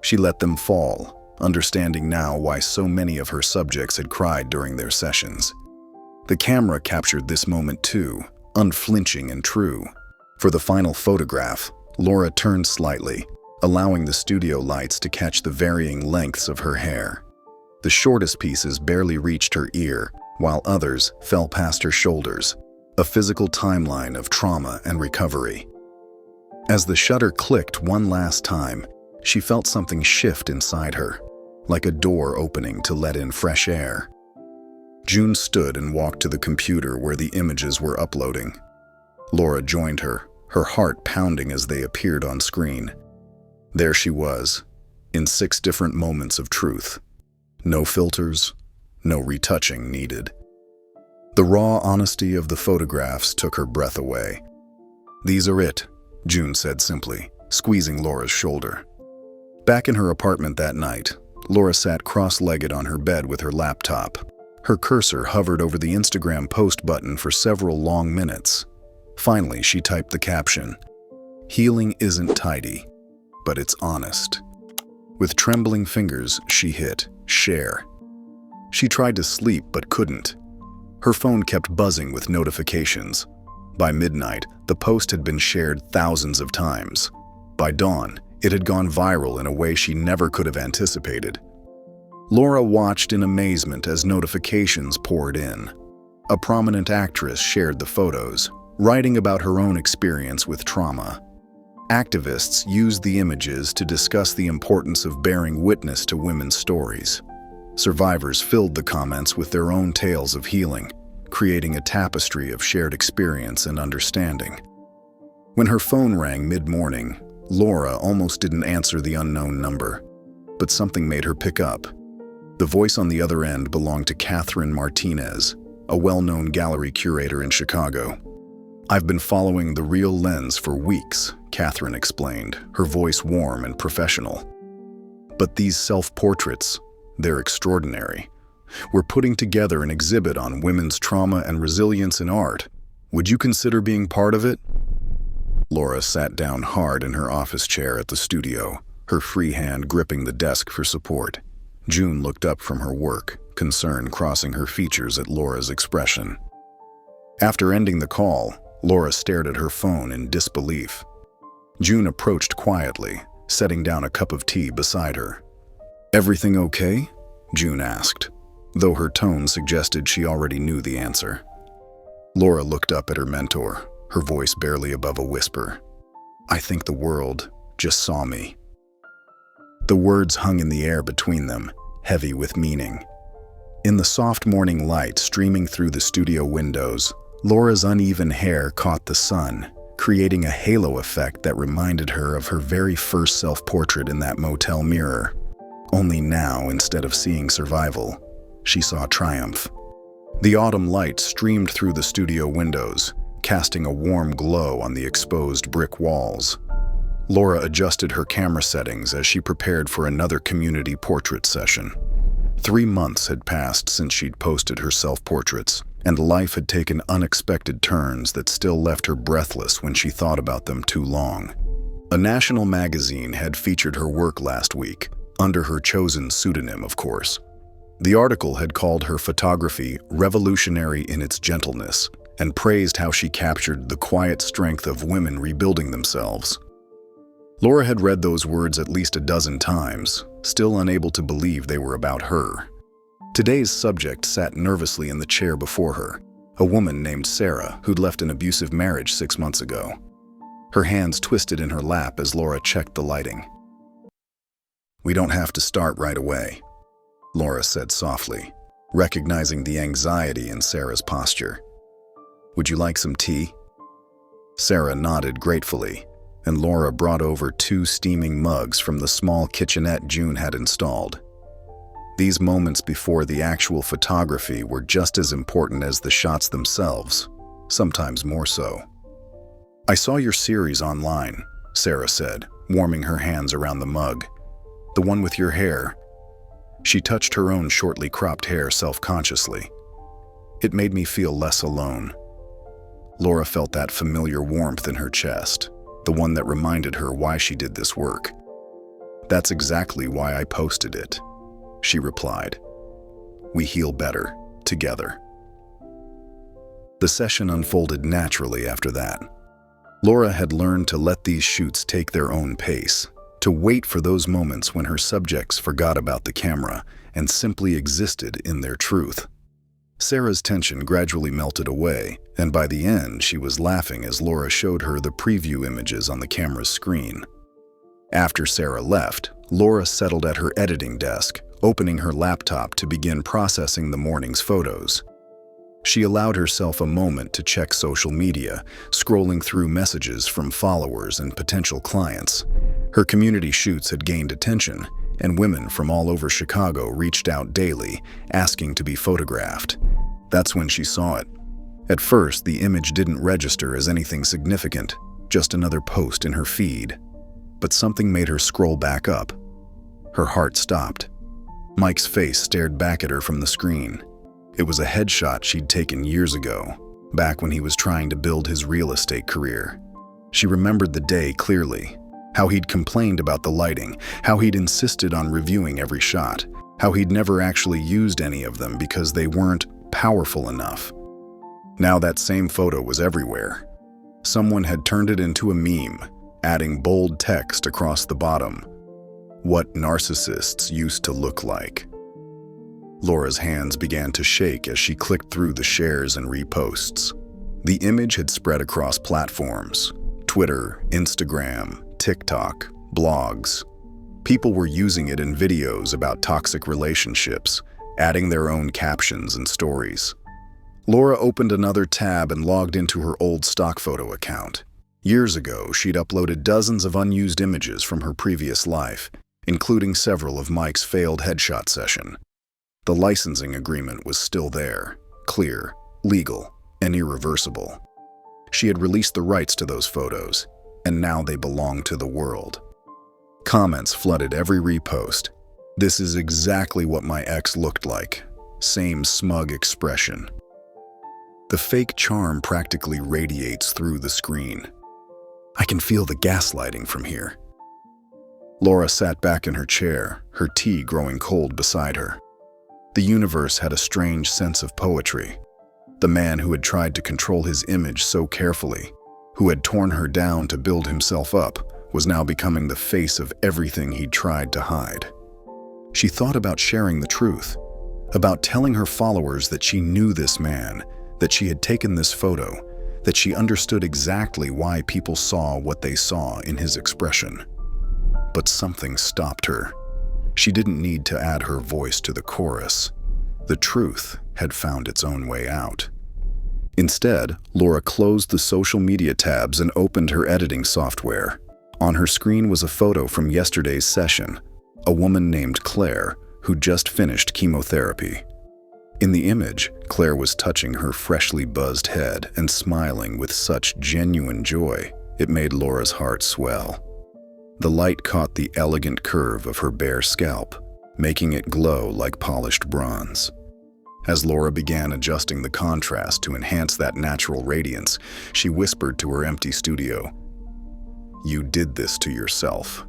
She let them fall, understanding now why so many of her subjects had cried during their sessions. The camera captured this moment too, unflinching and true. For the final photograph, Laura turned slightly, allowing the studio lights to catch the varying lengths of her hair. The shortest pieces barely reached her ear, while others fell past her shoulders, a physical timeline of trauma and recovery. As the shutter clicked one last time, she felt something shift inside her, like a door opening to let in fresh air. June stood and walked to the computer where the images were uploading. Laura joined her, her heart pounding as they appeared on screen. There she was, in 6 different moments of truth. No filters, no retouching needed. The raw honesty of the photographs took her breath away. "These are it," June said simply, squeezing Laura's shoulder. Back in her apartment that night, Laura sat cross-legged on her bed with her laptop. Her cursor hovered over the Instagram post button for several long minutes. Finally, she typed the caption, "Healing isn't tidy, but it's honest." With trembling fingers, she hit share. She tried to sleep but couldn't. Her phone kept buzzing with notifications. By midnight, the post had been shared thousands of times. By dawn, it had gone viral in a way she never could have anticipated. Laura watched in amazement as notifications poured in. A prominent actress shared the photos, writing about her own experience with trauma. Activists used the images to discuss the importance of bearing witness to women's stories. Survivors filled the comments with their own tales of healing, creating a tapestry of shared experience and understanding. When her phone rang mid-morning, Laura almost didn't answer the unknown number, but something made her pick up. The voice on the other end belonged to Catherine Martinez, a well-known gallery curator in Chicago. "I've been following The Real Lens for weeks," Catherine explained, her voice warm and professional. "But these self-portraits, they're extraordinary. We're putting together an exhibit on women's trauma and resilience in art. Would you consider being part of it?" Laura sat down hard in her office chair at the studio, her free hand gripping the desk for support. June looked up from her work, concern crossing her features at Laura's expression. After ending the call, Laura stared at her phone in disbelief. June approached quietly, setting down a cup of tea beside her. "Everything okay?" June asked, though her tone suggested she already knew the answer. Laura looked up at her mentor, her voice barely above a whisper. "I think the world just saw me." The words hung in the air between them, heavy with meaning. In the soft morning light streaming through the studio windows, Laura's uneven hair caught the sun, creating a halo effect that reminded her of her very first self-portrait in that motel mirror. Only now, instead of seeing survival, she saw triumph. The autumn light streamed through the studio windows, casting a warm glow on the exposed brick walls. Laura adjusted her camera settings as she prepared for another community portrait session. 3 months had passed since she'd posted her self-portraits, and life had taken unexpected turns that still left her breathless when she thought about them too long. A national magazine had featured her work last week, under her chosen pseudonym, of course. The article had called her photography revolutionary in its gentleness and praised how she captured the quiet strength of women rebuilding themselves. Laura had read those words at least a dozen times, still unable to believe they were about her. Today's subject sat nervously in the chair before her, a woman named Sarah who'd left an abusive marriage 6 months ago. Her hands twisted in her lap as Laura checked the lighting. "We don't have to start right away," Laura said softly, recognizing the anxiety in Sarah's posture. "Would you like some tea?" Sarah nodded gratefully, and Laura brought over 2 steaming mugs from the small kitchenette June had installed. These moments before the actual photography were just as important as the shots themselves, sometimes more so. "I saw your series online," Sarah said, warming her hands around the mug. "The one with your hair." She touched her own shortly cropped hair self-consciously. "It made me feel less alone." Laura felt that familiar warmth in her chest, the one that reminded her why she did this work. "That's exactly why I posted it," she replied. "We heal better together." The session unfolded naturally after that. Laura had learned to let these shoots take their own pace, to wait for those moments when her subjects forgot about the camera and simply existed in their truth. Sarah's tension gradually melted away, and by the end she was laughing as Laura showed her the preview images on the camera's screen. After Sarah left, Laura settled at her editing desk, opening her laptop to begin processing the morning's photos. She allowed herself a moment to check social media, scrolling through messages from followers and potential clients. Her community shoots had gained attention, and women from all over Chicago reached out daily, asking to be photographed. That's when she saw it. At first, the image didn't register as anything significant, just another post in her feed. But something made her scroll back up. Her heart stopped. Mike's face stared back at her from the screen. It was a headshot she'd taken years ago, back when he was trying to build his real estate career. She remembered the day clearly, how he'd complained about the lighting, how he'd insisted on reviewing every shot, how he'd never actually used any of them because they weren't powerful enough. Now that same photo was everywhere. Someone had turned it into a meme, adding bold text across the bottom. "What narcissists used to look like." Laura's hands began to shake as she clicked through the shares and reposts. The image had spread across platforms: Twitter, Instagram, TikTok, blogs. People were using it in videos about toxic relationships, adding their own captions and stories. Laura opened another tab and logged into her old stock photo account. Years ago, she'd uploaded dozens of unused images from her previous life, including several of Mike's failed headshot session. The licensing agreement was still there, clear, legal, and irreversible. She had released the rights to those photos, and now they belonged to the world. Comments flooded every repost. "This is exactly what my ex looked like. Same smug expression." The fake charm practically radiates through the screen. "I can feel the gaslighting from here." Laura sat back in her chair, her tea growing cold beside her. The universe had a strange sense of poetry. The man who had tried to control his image so carefully, who had torn her down to build himself up, was now becoming the face of everything he'd tried to hide. She thought about sharing the truth, about telling her followers that she knew this man, that she had taken this photo, that she understood exactly why people saw what they saw in his expression. But something stopped her. She didn't need to add her voice to the chorus. The truth had found its own way out. Instead, Laura closed the social media tabs and opened her editing software. On her screen was a photo from yesterday's session, a woman named Claire, who just finished chemotherapy. In the image, Claire was touching her freshly buzzed head and smiling with such genuine joy, it made Laura's heart swell. The light caught the elegant curve of her bare scalp, making it glow like polished bronze. As Laura began adjusting the contrast to enhance that natural radiance, she whispered to her empty studio, "You did this to yourself."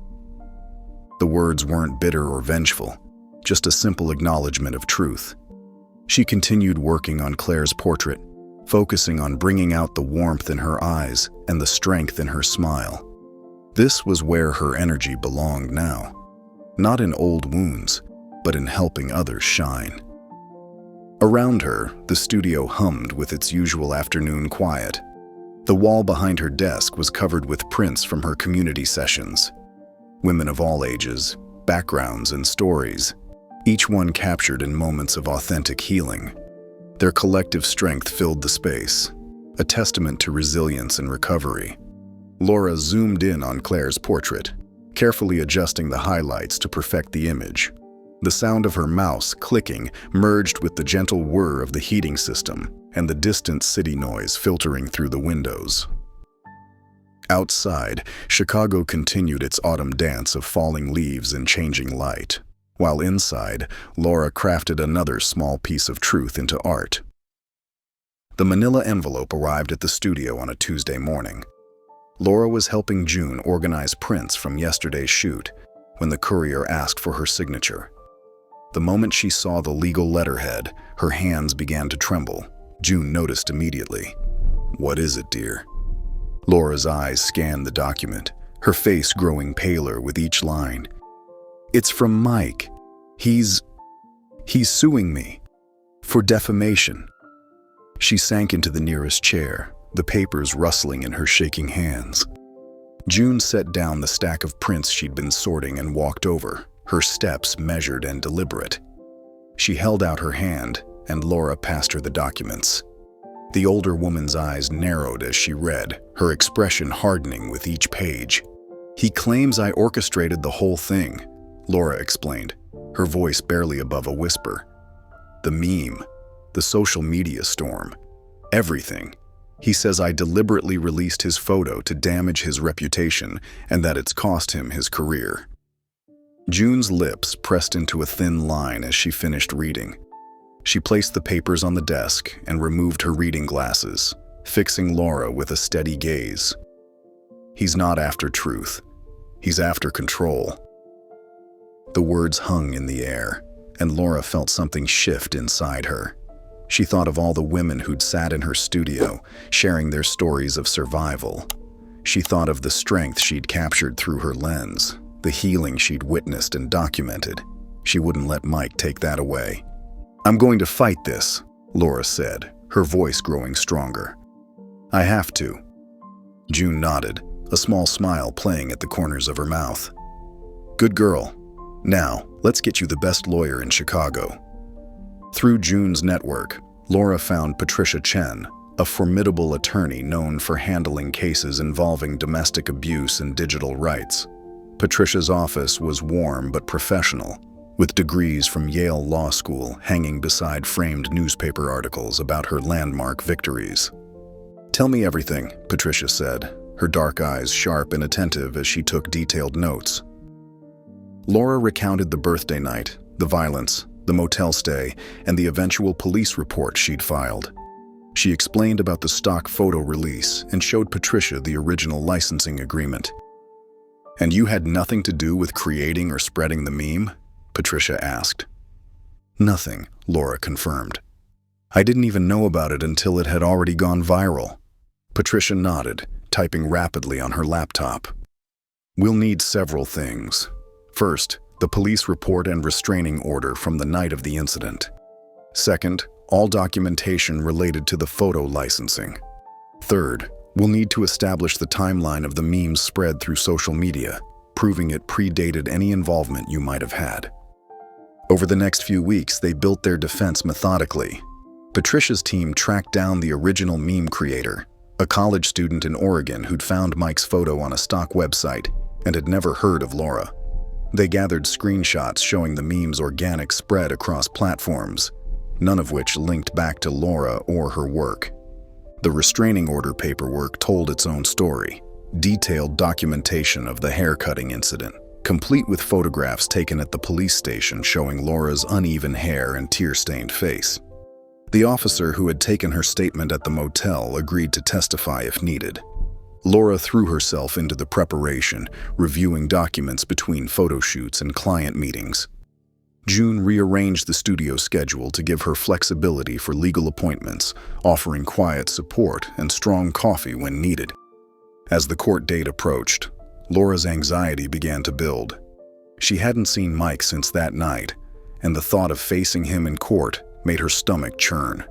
The words weren't bitter or vengeful, just a simple acknowledgement of truth. She continued working on Claire's portrait, focusing on bringing out the warmth in her eyes and the strength in her smile. This was where her energy belonged now, not in old wounds, but in helping others shine. Around her, the studio hummed with its usual afternoon quiet. The wall behind her desk was covered with prints from her community sessions. Women of all ages, backgrounds, and stories, each one captured in moments of authentic healing. Their collective strength filled the space, a testament to resilience and recovery. Laura zoomed in on Claire's portrait, carefully adjusting the highlights to perfect the image. The sound of her mouse clicking merged with the gentle whir of the heating system and the distant city noise filtering through the windows. Outside, Chicago continued its autumn dance of falling leaves and changing light, while inside, Laura crafted another small piece of truth into art. The manila envelope arrived at the studio on a Tuesday morning. Laura was helping June organize prints from yesterday's shoot when the courier asked for her signature. The moment she saw the legal letterhead, her hands began to tremble. June noticed immediately. "What is it, dear?" Laura's eyes scanned the document, her face growing paler with each line. "It's from Mike. He's suing me for defamation." She sank into the nearest chair, the papers rustling in her shaking hands. June set down the stack of prints she'd been sorting and walked over, her steps measured and deliberate. She held out her hand, and Laura passed her the documents. The older woman's eyes narrowed as she read, her expression hardening with each page. "He claims I orchestrated the whole thing," Laura explained, her voice barely above a whisper. "The meme, the social media storm, everything. He says I deliberately released his photo to damage his reputation and that it's cost him his career." June's lips pressed into a thin line as she finished reading. She placed the papers on the desk and removed her reading glasses, fixing Laura with a steady gaze. "He's not after truth. He's after control." The words hung in the air, and Laura felt something shift inside her. She thought of all the women who'd sat in her studio, sharing their stories of survival. She thought of the strength she'd captured through her lens, the healing she'd witnessed and documented. She wouldn't let Mike take that away. "I'm going to fight this," Laura said, her voice growing stronger. "I have to." June nodded, a small smile playing at the corners of her mouth. "Good girl. Now, let's get you the best lawyer in Chicago." Through June's network, Laura found Patricia Chen, a formidable attorney known for handling cases involving domestic abuse and digital rights. Patricia's office was warm but professional, with degrees from Yale Law School hanging beside framed newspaper articles about her landmark victories. "Tell me everything," Patricia said, her dark eyes sharp and attentive as she took detailed notes. Laura recounted the birthday night, the violence, the motel stay, and the eventual police report she'd filed. She explained about the stock photo release and showed Patricia the original licensing agreement. "And you had nothing to do with creating or spreading the meme?" Patricia asked. "Nothing," Laura confirmed. "I didn't even know about it until it had already gone viral." Patricia nodded, typing rapidly on her laptop. "We'll need several things. First, the police report and restraining order from the night of the incident. Second, all documentation related to the photo licensing. Third, we'll need to establish the timeline of the meme's spread through social media, proving it predated any involvement you might have had." Over the next few weeks, they built their defense methodically. Patricia's team tracked down the original meme creator, a college student in Oregon who'd found Mike's photo on a stock website and had never heard of Laura. They gathered screenshots showing the meme's organic spread across platforms, none of which linked back to Laura or her work. The restraining order paperwork told its own story. detailed documentation of the haircutting incident, complete with photographs taken at the police station showing Laura's uneven hair and tear-stained face. The officer who had taken her statement at the motel agreed to testify if needed. Laura threw herself into the preparation, reviewing documents between photo shoots and client meetings. June rearranged the studio schedule to give her flexibility for legal appointments, offering quiet support and strong coffee when needed. As the court date approached, Laura's anxiety began to build. She hadn't seen Mike since that night, and the thought of facing him in court made her stomach churn.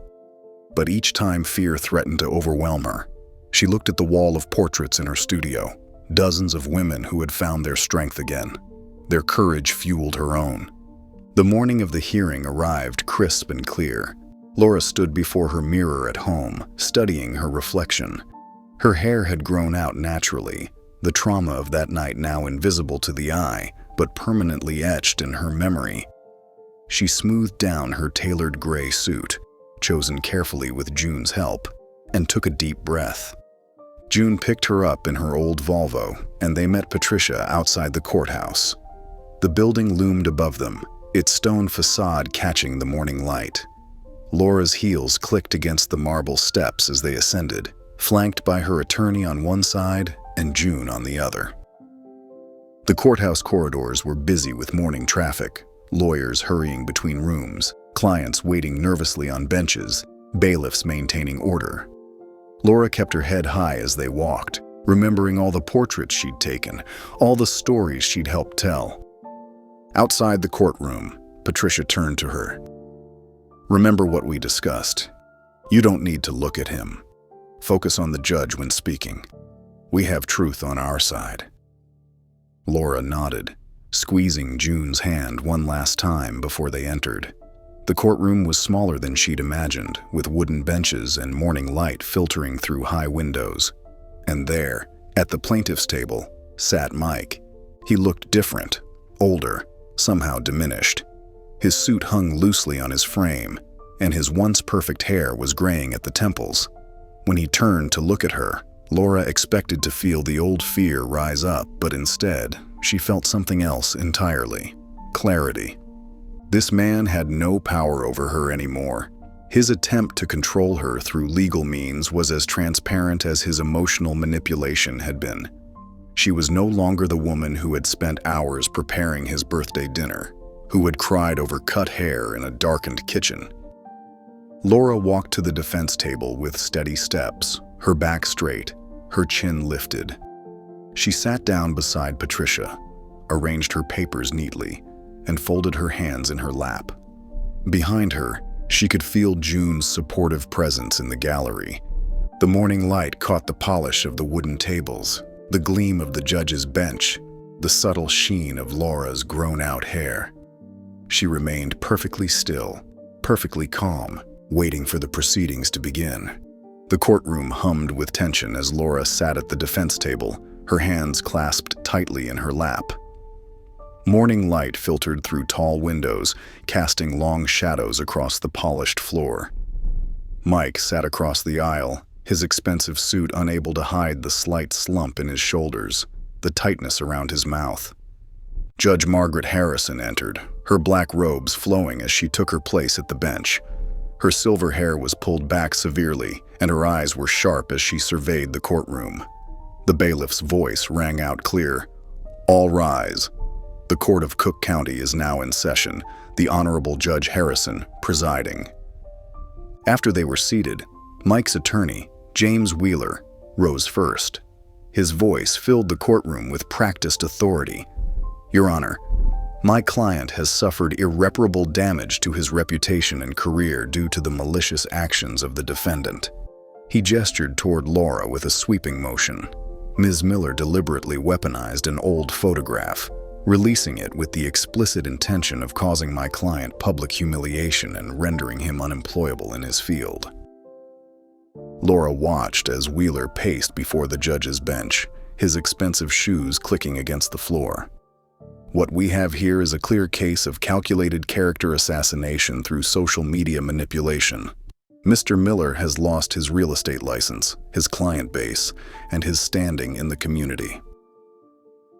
But each time fear threatened to overwhelm her, she looked at the wall of portraits in her studio, dozens of women who had found their strength again. Their courage fueled her own. The morning of the hearing arrived crisp and clear. Laura stood before her mirror at home, studying her reflection. Her hair had grown out naturally, the trauma of that night now invisible to the eye, but permanently etched in her memory. She smoothed down her tailored gray suit, chosen carefully with June's help, and took a deep breath. June picked her up in her old Volvo, and they met Patricia outside the courthouse. The building loomed above them, its stone facade catching the morning light. Laura's heels clicked against the marble steps as they ascended, flanked by her attorney on one side and June on the other. The courthouse corridors were busy with morning traffic, lawyers hurrying between rooms, clients waiting nervously on benches, bailiffs maintaining order. Laura kept her head high as they walked, remembering all the portraits she'd taken, all the stories she'd helped tell. Outside the courtroom, Patricia turned to her. "Remember what we discussed. You don't need to look at him. Focus on the judge when speaking. We have truth on our side." Laura nodded, squeezing June's hand one last time before they entered. The courtroom was smaller than she'd imagined, with wooden benches and morning light filtering through high windows. And there, at the plaintiff's table, sat Mike. He looked different, older, somehow diminished. His suit hung loosely on his frame, and his once perfect hair was graying at the temples. When he turned to look at her, Laura expected to feel the old fear rise up, but instead, she felt something else entirely: clarity. This man had no power over her anymore. His attempt to control her through legal means was as transparent as his emotional manipulation had been. She was no longer the woman who had spent hours preparing his birthday dinner, who had cried over cut hair in a darkened kitchen. Laura walked to the defense table with steady steps, her back straight, her chin lifted. She sat down beside Patricia, arranged her papers neatly, and folded her hands in her lap. Behind her, she could feel June's supportive presence in the gallery. The morning light caught the polish of the wooden tables, the gleam of the judge's bench, the subtle sheen of Laura's grown-out hair. She remained perfectly still, perfectly calm, waiting for the proceedings to begin. The courtroom hummed with tension as Laura sat at the defense table, her hands clasped tightly in her lap. Morning light filtered through tall windows, casting long shadows across the polished floor. Mike sat across the aisle, his expensive suit unable to hide the slight slump in his shoulders, the tightness around his mouth. Judge Margaret Harrison entered, her black robes flowing as she took her place at the bench. Her silver hair was pulled back severely, and her eyes were sharp as she surveyed the courtroom. The bailiff's voice rang out clear. "All rise. The Court of Cook County is now in session, the Honorable Judge Harrison presiding." After they were seated, Mike's attorney, James Wheeler, rose first. His voice filled the courtroom with practiced authority. "Your Honor, my client has suffered irreparable damage to his reputation and career due to the malicious actions of the defendant." He gestured toward Laura with a sweeping motion. Ms. Miller deliberately weaponized an old photograph, releasing it with the explicit intention of causing my client public humiliation and rendering him unemployable in his field. Laura watched as Wheeler paced before the judge's bench, his expensive shoes clicking against the floor. "What we have here is a clear case of calculated character assassination through social media manipulation." Mr. Miller has lost his real estate license, his client base, and his standing in the community.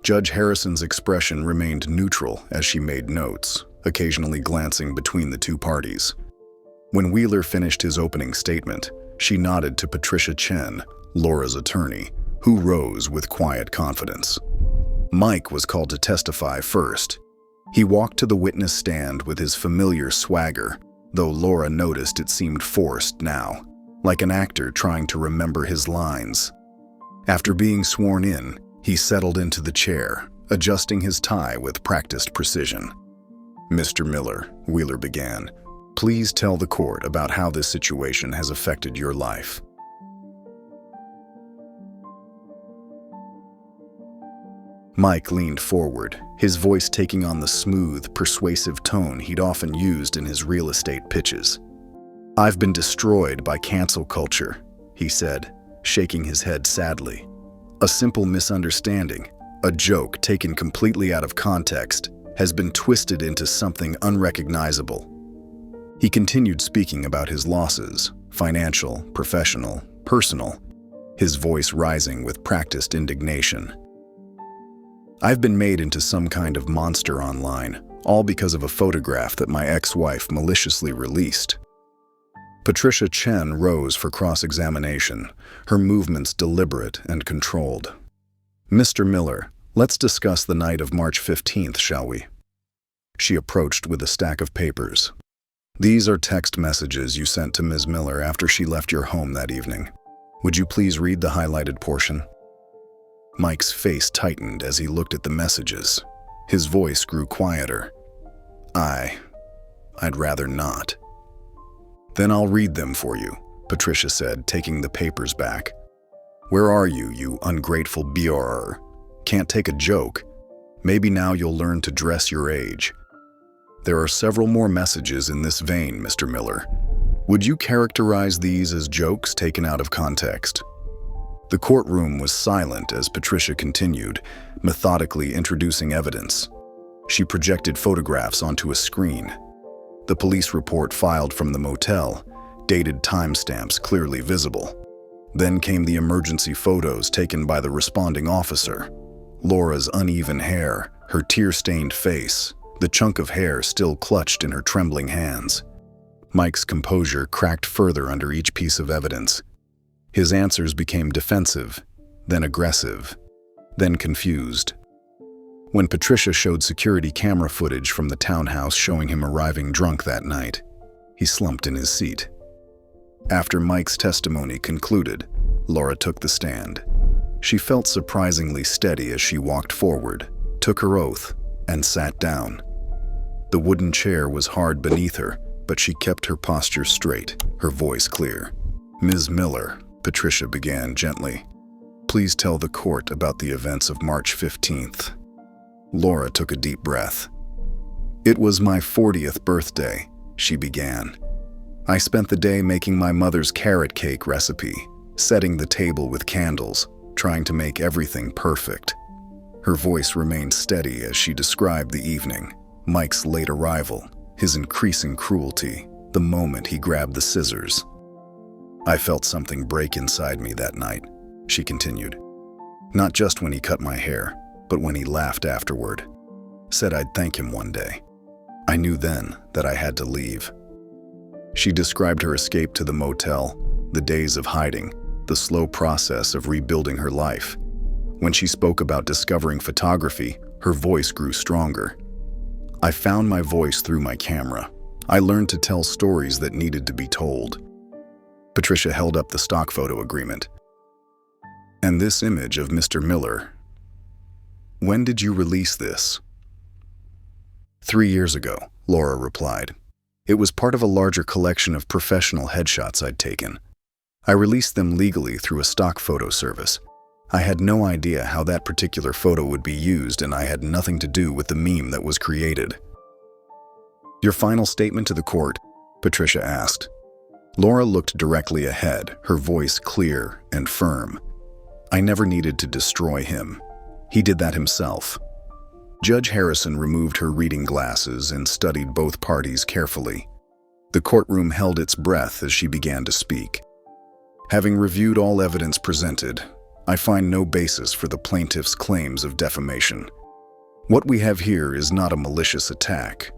Judge Harrison's expression remained neutral as she made notes, occasionally glancing between the two parties. When Wheeler finished his opening statement, she nodded to Patricia Chen, Laura's attorney, who rose with quiet confidence. Mike was called to testify first. He walked to the witness stand with his familiar swagger, though Laura noticed it seemed forced now, like an actor trying to remember his lines. After being sworn in, he settled into the chair, adjusting his tie with practiced precision. "Mr. Miller," Wheeler began, "please tell the court about how this situation has affected your life." Mike leaned forward, his voice taking on the smooth, persuasive tone he'd often used in his real estate pitches. "I've been destroyed by cancel culture," he said, shaking his head sadly. "A simple misunderstanding, a joke taken completely out of context, has been twisted into something unrecognizable." He continued speaking about his losses, financial, professional, personal, his voice rising with practiced indignation. "I've been made into some kind of monster online, all because of a photograph that my ex-wife maliciously released." Patricia Chen rose for cross-examination, her movements deliberate and controlled. "Mr. Miller, let's discuss the night of March 15th, shall we?" She approached with a stack of papers. "These are text messages you sent to Ms. Miller after she left your home that evening. Would you please read the highlighted portion?" Mike's face tightened as he looked at the messages. His voice grew quieter. I'd rather not." "Then I'll read them for you," Patricia said, taking the papers back. "Where are you, you ungrateful BRR? Can't take a joke. Maybe now you'll learn to dress your age." "There are several more messages in this vein, Mr. Miller. Would you characterize these as jokes taken out of context?" The courtroom was silent as Patricia continued, methodically introducing evidence. She projected photographs onto a screen. The police report filed from the motel, dated timestamps clearly visible. Then came the emergency photos taken by the responding officer. Laura's uneven hair, her tear-stained face, the chunk of hair still clutched in her trembling hands. Mike's composure cracked further under each piece of evidence. His answers became defensive, then aggressive, then confused. When Patricia showed security camera footage from the townhouse showing him arriving drunk that night, he slumped in his seat. After Mike's testimony concluded, Laura took the stand. She felt surprisingly steady as she walked forward, took her oath, and sat down. The wooden chair was hard beneath her, but she kept her posture straight, her voice clear. "Ms. Miller," Patricia began gently, "please tell the court about the events of March 15th. Laura took a deep breath. "It was my 40th birthday," she began. "I spent the day making my mother's carrot cake recipe, setting the table with candles, trying to make everything perfect." Her voice remained steady as she described the evening, Mike's late arrival, his increasing cruelty, the moment he grabbed the scissors. "I felt something break inside me that night," she continued. "Not just when he cut my hair, but when he laughed afterward. Said I'd thank him one day. I knew then that I had to leave." She described her escape to the motel, the days of hiding, the slow process of rebuilding her life. When she spoke about discovering photography, her voice grew stronger. "I found my voice through my camera. I learned to tell stories that needed to be told." Patricia held up the stock photo agreement. "And this image of Mr. Miller, when did you release this?" 3 years ago, Laura replied. "It was part of a larger collection of professional headshots I'd taken. I released them legally through a stock photo service. I had no idea how that particular photo would be used, and I had nothing to do with the meme that was created." "Your final statement to the court?" Patricia asked. Laura looked directly ahead, her voice clear and firm. "I never needed to destroy him. He did that himself." Judge Harrison removed her reading glasses and studied both parties carefully. The courtroom held its breath as she began to speak. Having reviewed all evidence presented, I find no basis for the plaintiff's claims of defamation. What we have here is not a malicious attack,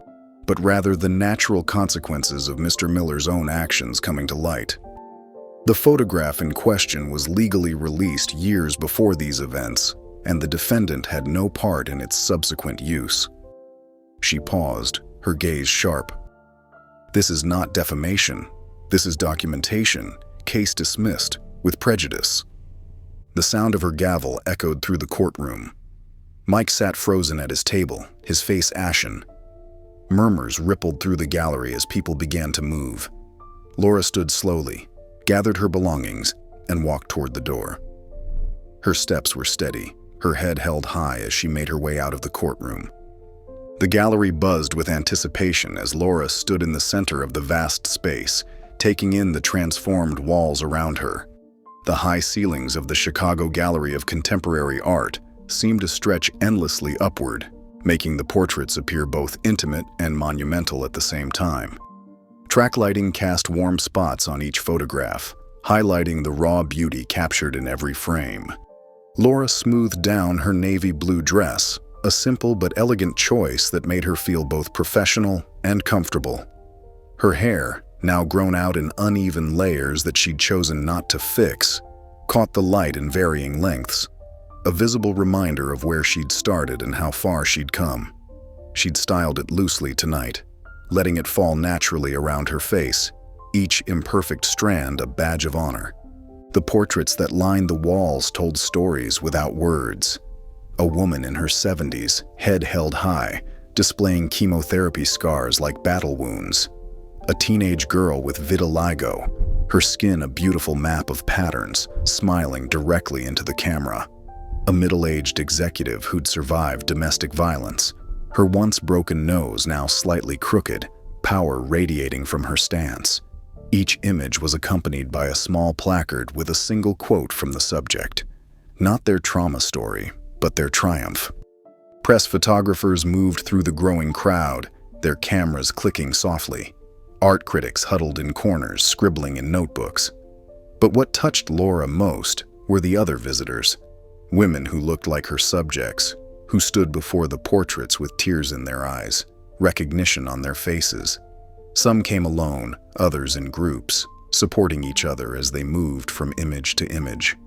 but rather the natural consequences of Mr. Miller's own actions coming to light. The photograph in question was legally released years before these events, and the defendant had no part in its subsequent use. She paused, her gaze sharp. This is not defamation. This is documentation, case dismissed, with prejudice. The sound of her gavel echoed through the courtroom. Mike sat frozen at his table, his face ashen. Murmurs rippled through the gallery as people began to move. Laura stood slowly, gathered her belongings, and walked toward the door. Her steps were steady, her head held high as she made her way out of the courtroom. The gallery buzzed with anticipation as Laura stood in the center of the vast space, taking in the transformed walls around her. The high ceilings of the Chicago Gallery of Contemporary Art seemed to stretch endlessly upward, making the portraits appear both intimate and monumental at the same time. Track lighting cast warm spots on each photograph, highlighting the raw beauty captured in every frame. Laura smoothed down her navy blue dress, a simple but elegant choice that made her feel both professional and comfortable. Her hair, now grown out in uneven layers that she'd chosen not to fix, caught the light in varying lengths, a visible reminder of where she'd started and how far she'd come. She'd styled it loosely tonight, letting it fall naturally around her face, each imperfect strand a badge of honor. The portraits that lined the walls told stories without words. A woman in her 70s, head held high, displaying chemotherapy scars like battle wounds. A teenage girl with vitiligo, her skin a beautiful map of patterns, smiling directly into the camera. A middle-aged executive who'd survived domestic violence, her once broken nose now slightly crooked, power radiating from her stance. Each image was accompanied by a small placard with a single quote from the subject. Not their trauma story, but their triumph. Press photographers moved through the growing crowd, their cameras clicking softly. Art critics huddled in corners, scribbling in notebooks. But what touched Laura most were the other visitors, women who looked like her subjects, who stood before the portraits with tears in their eyes, recognition on their faces. Some came alone, others in groups, supporting each other as they moved from image to image.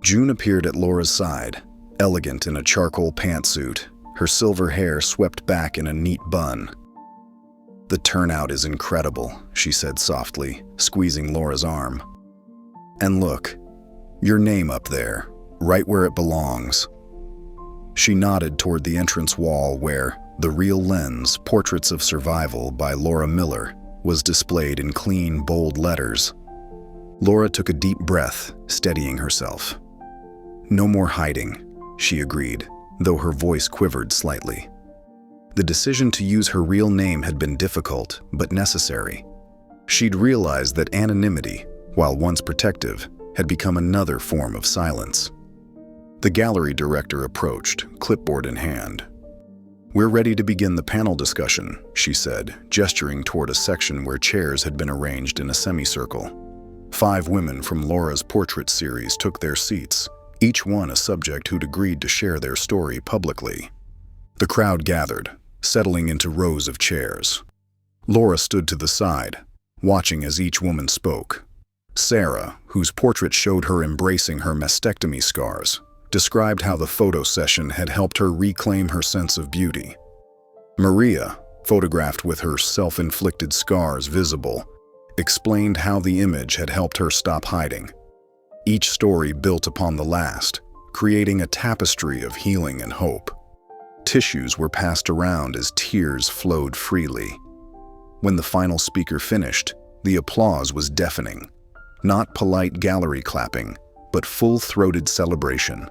June appeared at Laura's side, elegant in a charcoal pantsuit, her silver hair swept back in a neat bun. "The turnout is incredible," she said softly, squeezing Laura's arm. "And look, your name up there, right where it belongs." She nodded toward the entrance wall where The Real Lens, Portraits of Survival by Laura Miller was displayed in clean, bold letters. Laura took a deep breath, steadying herself. "No more hiding," she agreed, though her voice quivered slightly. The decision to use her real name had been difficult, but necessary. She'd realized that anonymity, while once protective, had become another form of silence. The gallery director approached, clipboard in hand. "We're ready to begin the panel discussion," she said, gesturing toward a section where chairs had been arranged in a semicircle. 5 women from Laura's portrait series took their seats, each one a subject who'd agreed to share their story publicly. The crowd gathered, settling into rows of chairs. Laura stood to the side, watching as each woman spoke. Sarah, whose portrait showed her embracing her mastectomy scars, described how the photo session had helped her reclaim her sense of beauty. Maria, photographed with her self-inflicted scars visible, explained how the image had helped her stop hiding. Each story built upon the last, creating a tapestry of healing and hope. Tissues were passed around as tears flowed freely. When the final speaker finished, the applause was deafening. Not polite gallery clapping, but full-throated celebration.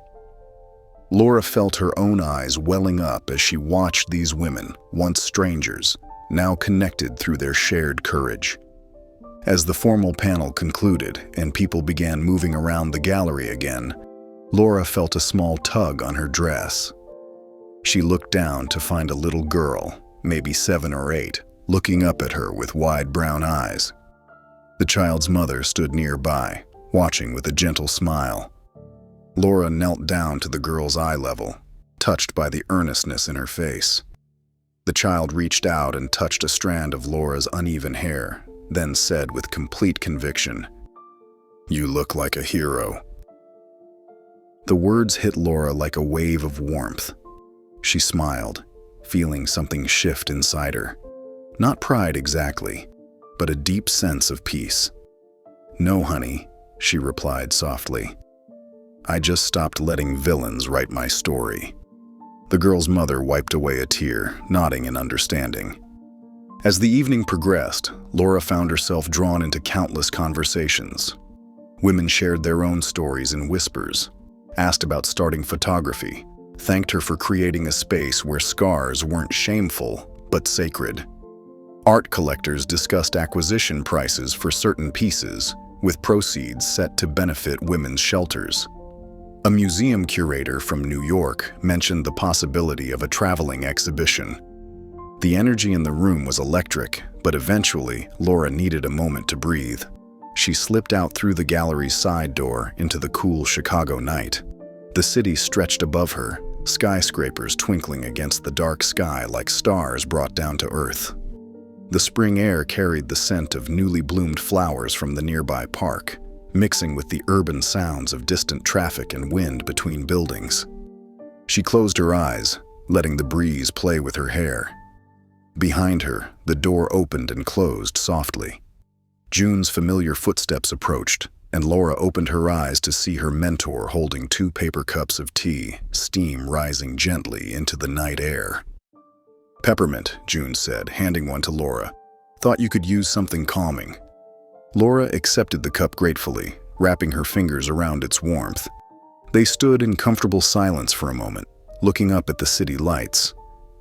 Laura felt her own eyes welling up as she watched these women, once strangers, now connected through their shared courage. As the formal panel concluded and people began moving around the gallery again, Laura felt a small tug on her dress. She looked down to find a little girl, maybe 7 or 8, looking up at her with wide brown eyes. The child's mother stood nearby, watching with a gentle smile. Laura knelt down to the girl's eye level, touched by the earnestness in her face. The child reached out and touched a strand of Laura's uneven hair, then said with complete conviction, "You look like a hero." The words hit Laura like a wave of warmth. She smiled, feeling something shift inside her. Not pride exactly, but a deep sense of peace. "No, honey," she replied softly. "I just stopped letting villains write my story." The girl's mother wiped away a tear, nodding in understanding. As the evening progressed, Laura found herself drawn into countless conversations. Women shared their own stories in whispers, asked about starting photography, thanked her for creating a space where scars weren't shameful, but sacred. Art collectors discussed acquisition prices for certain pieces, with proceeds set to benefit women's shelters. A museum curator from New York mentioned the possibility of a traveling exhibition. The energy in the room was electric, but eventually, Laura needed a moment to breathe. She slipped out through the gallery's side door into the cool Chicago night. The city stretched above her, skyscrapers twinkling against the dark sky like stars brought down to earth. The spring air carried the scent of newly bloomed flowers from the nearby park, mixing with the urban sounds of distant traffic and wind between buildings. She closed her eyes, letting the breeze play with her hair. Behind her, the door opened and closed softly. June's familiar footsteps approached, and Laura opened her eyes to see her mentor holding 2 paper cups of tea, steam rising gently into the night air. "Peppermint," June said, handing one to Laura. "Thought you could use something calming." Laura accepted the cup gratefully, wrapping her fingers around its warmth. They stood in comfortable silence for a moment, looking up at the city lights.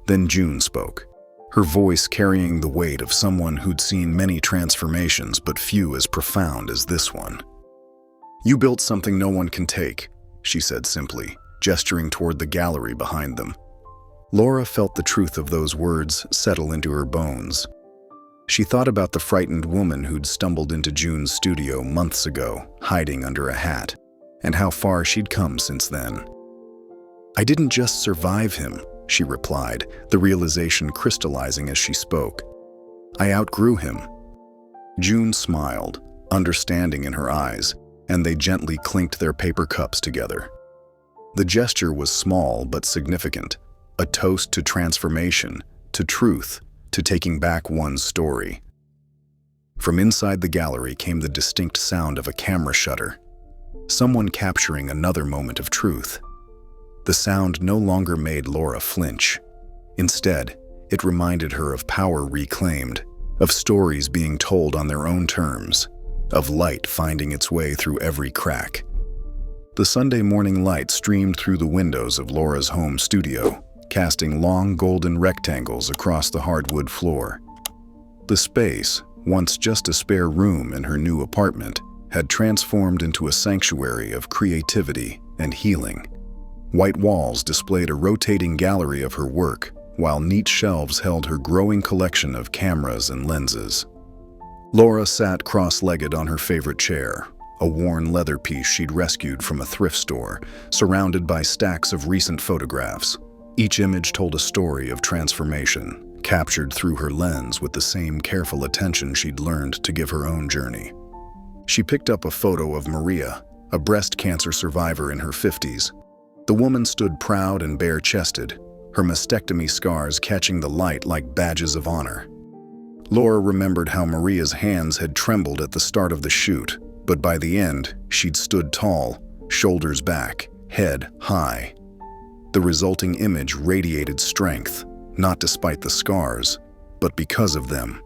Then June spoke, her voice carrying the weight of someone who'd seen many transformations but few as profound as this one. "You built something no one can take," she said simply, gesturing toward the gallery behind them. Laura felt the truth of those words settle into her bones. She thought about the frightened woman who'd stumbled into June's studio months ago, hiding under a hat, and how far she'd come since then. "I didn't just survive him," she replied, the realization crystallizing as she spoke. "I outgrew him." June smiled, understanding in her eyes, and they gently clinked their paper cups together. The gesture was small but significant, a toast to transformation, to truth, to taking back one's story. From inside the gallery came the distinct sound of a camera shutter, someone capturing another moment of truth. The sound no longer made Laura flinch. Instead, it reminded her of power reclaimed, of stories being told on their own terms, of light finding its way through every crack. The Sunday morning light streamed through the windows of Laura's home studio, casting long golden rectangles across the hardwood floor. The space, once just a spare room in her new apartment, had transformed into a sanctuary of creativity and healing. White walls displayed a rotating gallery of her work, while neat shelves held her growing collection of cameras and lenses. Laura sat cross-legged on her favorite chair, a worn leather piece she'd rescued from a thrift store, surrounded by stacks of recent photographs. Each image told a story of transformation, captured through her lens with the same careful attention she'd learned to give her own journey. She picked up a photo of Maria, a breast cancer survivor in her 50s. The woman stood proud and bare-chested, her mastectomy scars catching the light like badges of honor. Laura remembered how Maria's hands had trembled at the start of the shoot, but by the end, she'd stood tall, shoulders back, head high. The resulting image radiated strength, not despite the scars, but because of them.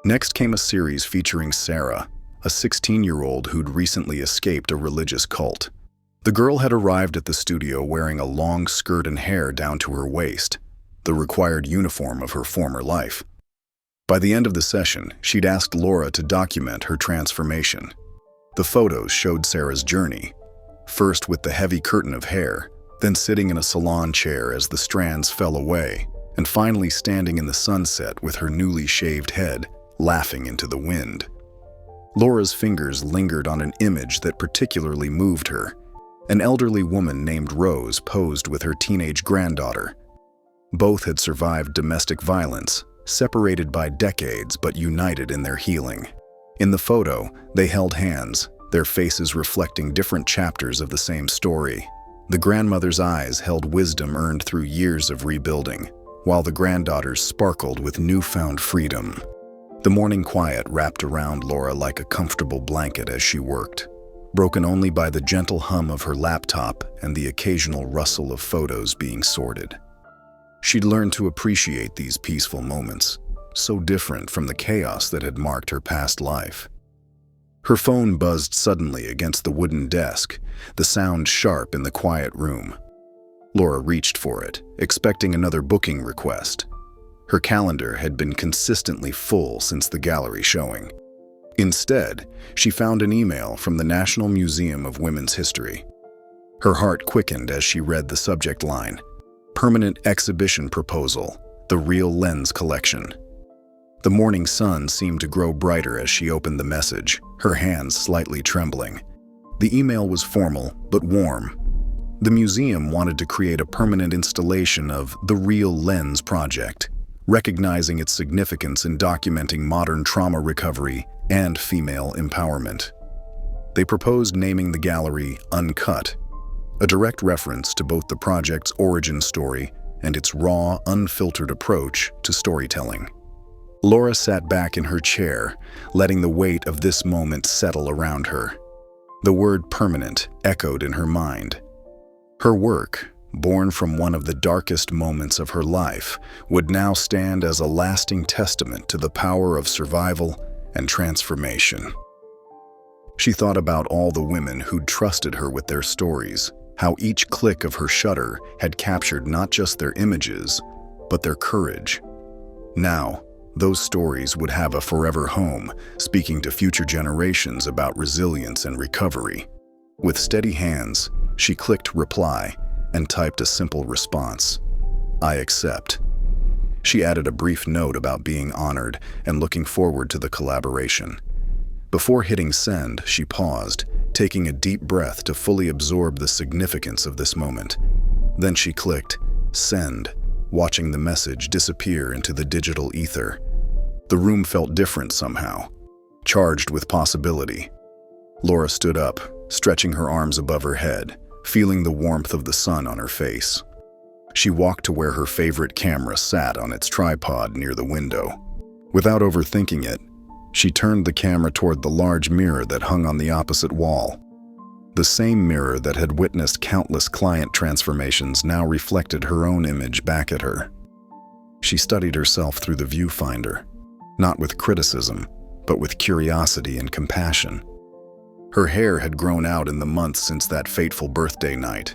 Next came a series featuring Sarah, a 16-year-old who'd recently escaped a religious cult. The girl had arrived at the studio wearing a long skirt and hair down to her waist, the required uniform of her former life. By the end of the session, she'd asked Laura to document her transformation. The photos showed Sarah's journey, first with the heavy curtain of hair, then sitting in a salon chair as the strands fell away, and finally standing in the sunset with her newly shaved head, laughing into the wind. Laura's fingers lingered on an image that particularly moved her. An elderly woman named Rose posed with her teenage granddaughter. Both had survived domestic violence, separated by decades but united in their healing. In the photo, they held hands, their faces reflecting different chapters of the same story. The grandmother's eyes held wisdom earned through years of rebuilding, while the granddaughter's sparkled with newfound freedom. The morning quiet wrapped around Laura like a comfortable blanket as she worked, broken only by the gentle hum of her laptop and the occasional rustle of photos being sorted. She'd learned to appreciate these peaceful moments, so different from the chaos that had marked her past life. Her phone buzzed suddenly against the wooden desk, the sound sharp in the quiet room. Laura reached for it, expecting another booking request. Her calendar had been consistently full since the gallery showing. Instead, she found an email from the National Museum of Women's History. Her heart quickened as she read the subject line, "Permanent Exhibition Proposal, the Real Lens Collection." The morning sun seemed to grow brighter as she opened the message, her hands slightly trembling. The email was formal but warm. The museum wanted to create a permanent installation of the Real Lens Project, recognizing its significance in documenting modern trauma recovery and female empowerment. They proposed naming the gallery Uncut, a direct reference to both the project's origin story and its raw, unfiltered approach to storytelling. Laura sat back in her chair, letting the weight of this moment settle around her. The word permanent echoed in her mind. Her work, born from one of the darkest moments of her life, would now stand as a lasting testament to the power of survival and transformation. She thought about all the women who'd trusted her with their stories, how each click of her shutter had captured not just their images, but their courage. Now, those stories would have a forever home, speaking to future generations about resilience and recovery. With steady hands, she clicked reply and typed a simple response. "I accept." She added a brief note about being honored and looking forward to the collaboration. Before hitting send, she paused, taking a deep breath to fully absorb the significance of this moment. Then she clicked send, watching the message disappear into the digital ether. The room felt different somehow, charged with possibility. Laura stood up, stretching her arms above her head, feeling the warmth of the sun on her face. She walked to where her favorite camera sat on its tripod near the window. Without overthinking it, she turned the camera toward the large mirror that hung on the opposite wall. The same mirror that had witnessed countless client transformations now reflected her own image back at her. She studied herself through the viewfinder, not with criticism, but with curiosity and compassion. Her hair had grown out in the months since that fateful birthday night.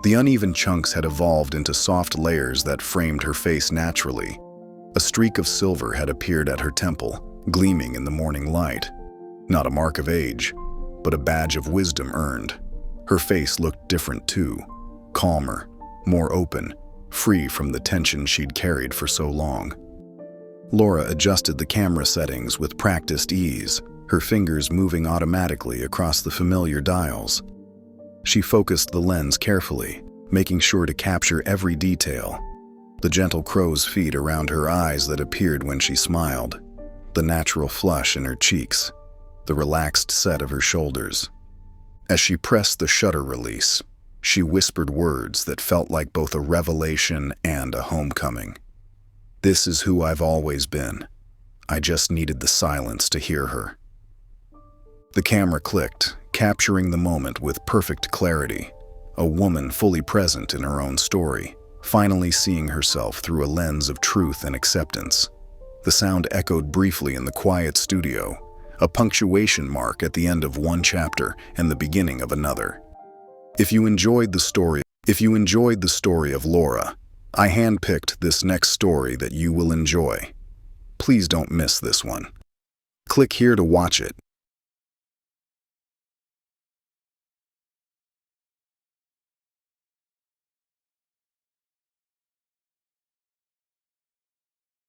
The uneven chunks had evolved into soft layers that framed her face naturally. A streak of silver had appeared at her temple, gleaming in the morning light. Not a mark of age, but a badge of wisdom earned. Her face looked different too, calmer, more open, free from the tension she'd carried for so long. Laura adjusted the camera settings with practiced ease, her fingers moving automatically across the familiar dials. She focused the lens carefully, making sure to capture every detail. The gentle crow's feet around her eyes that appeared when she smiled, the natural flush in her cheeks, the relaxed set of her shoulders. As she pressed the shutter release, she whispered words that felt like both a revelation and a homecoming. "This is who I've always been. I just needed the silence to hear her." The camera clicked, capturing the moment with perfect clarity. A woman fully present in her own story, finally seeing herself through a lens of truth and acceptance. The sound echoed briefly in the quiet studio, a punctuation mark at the end of one chapter and the beginning of another. If you enjoyed the story of Laura, I handpicked this next story that you will enjoy. Please don't miss this one. Click here to watch it.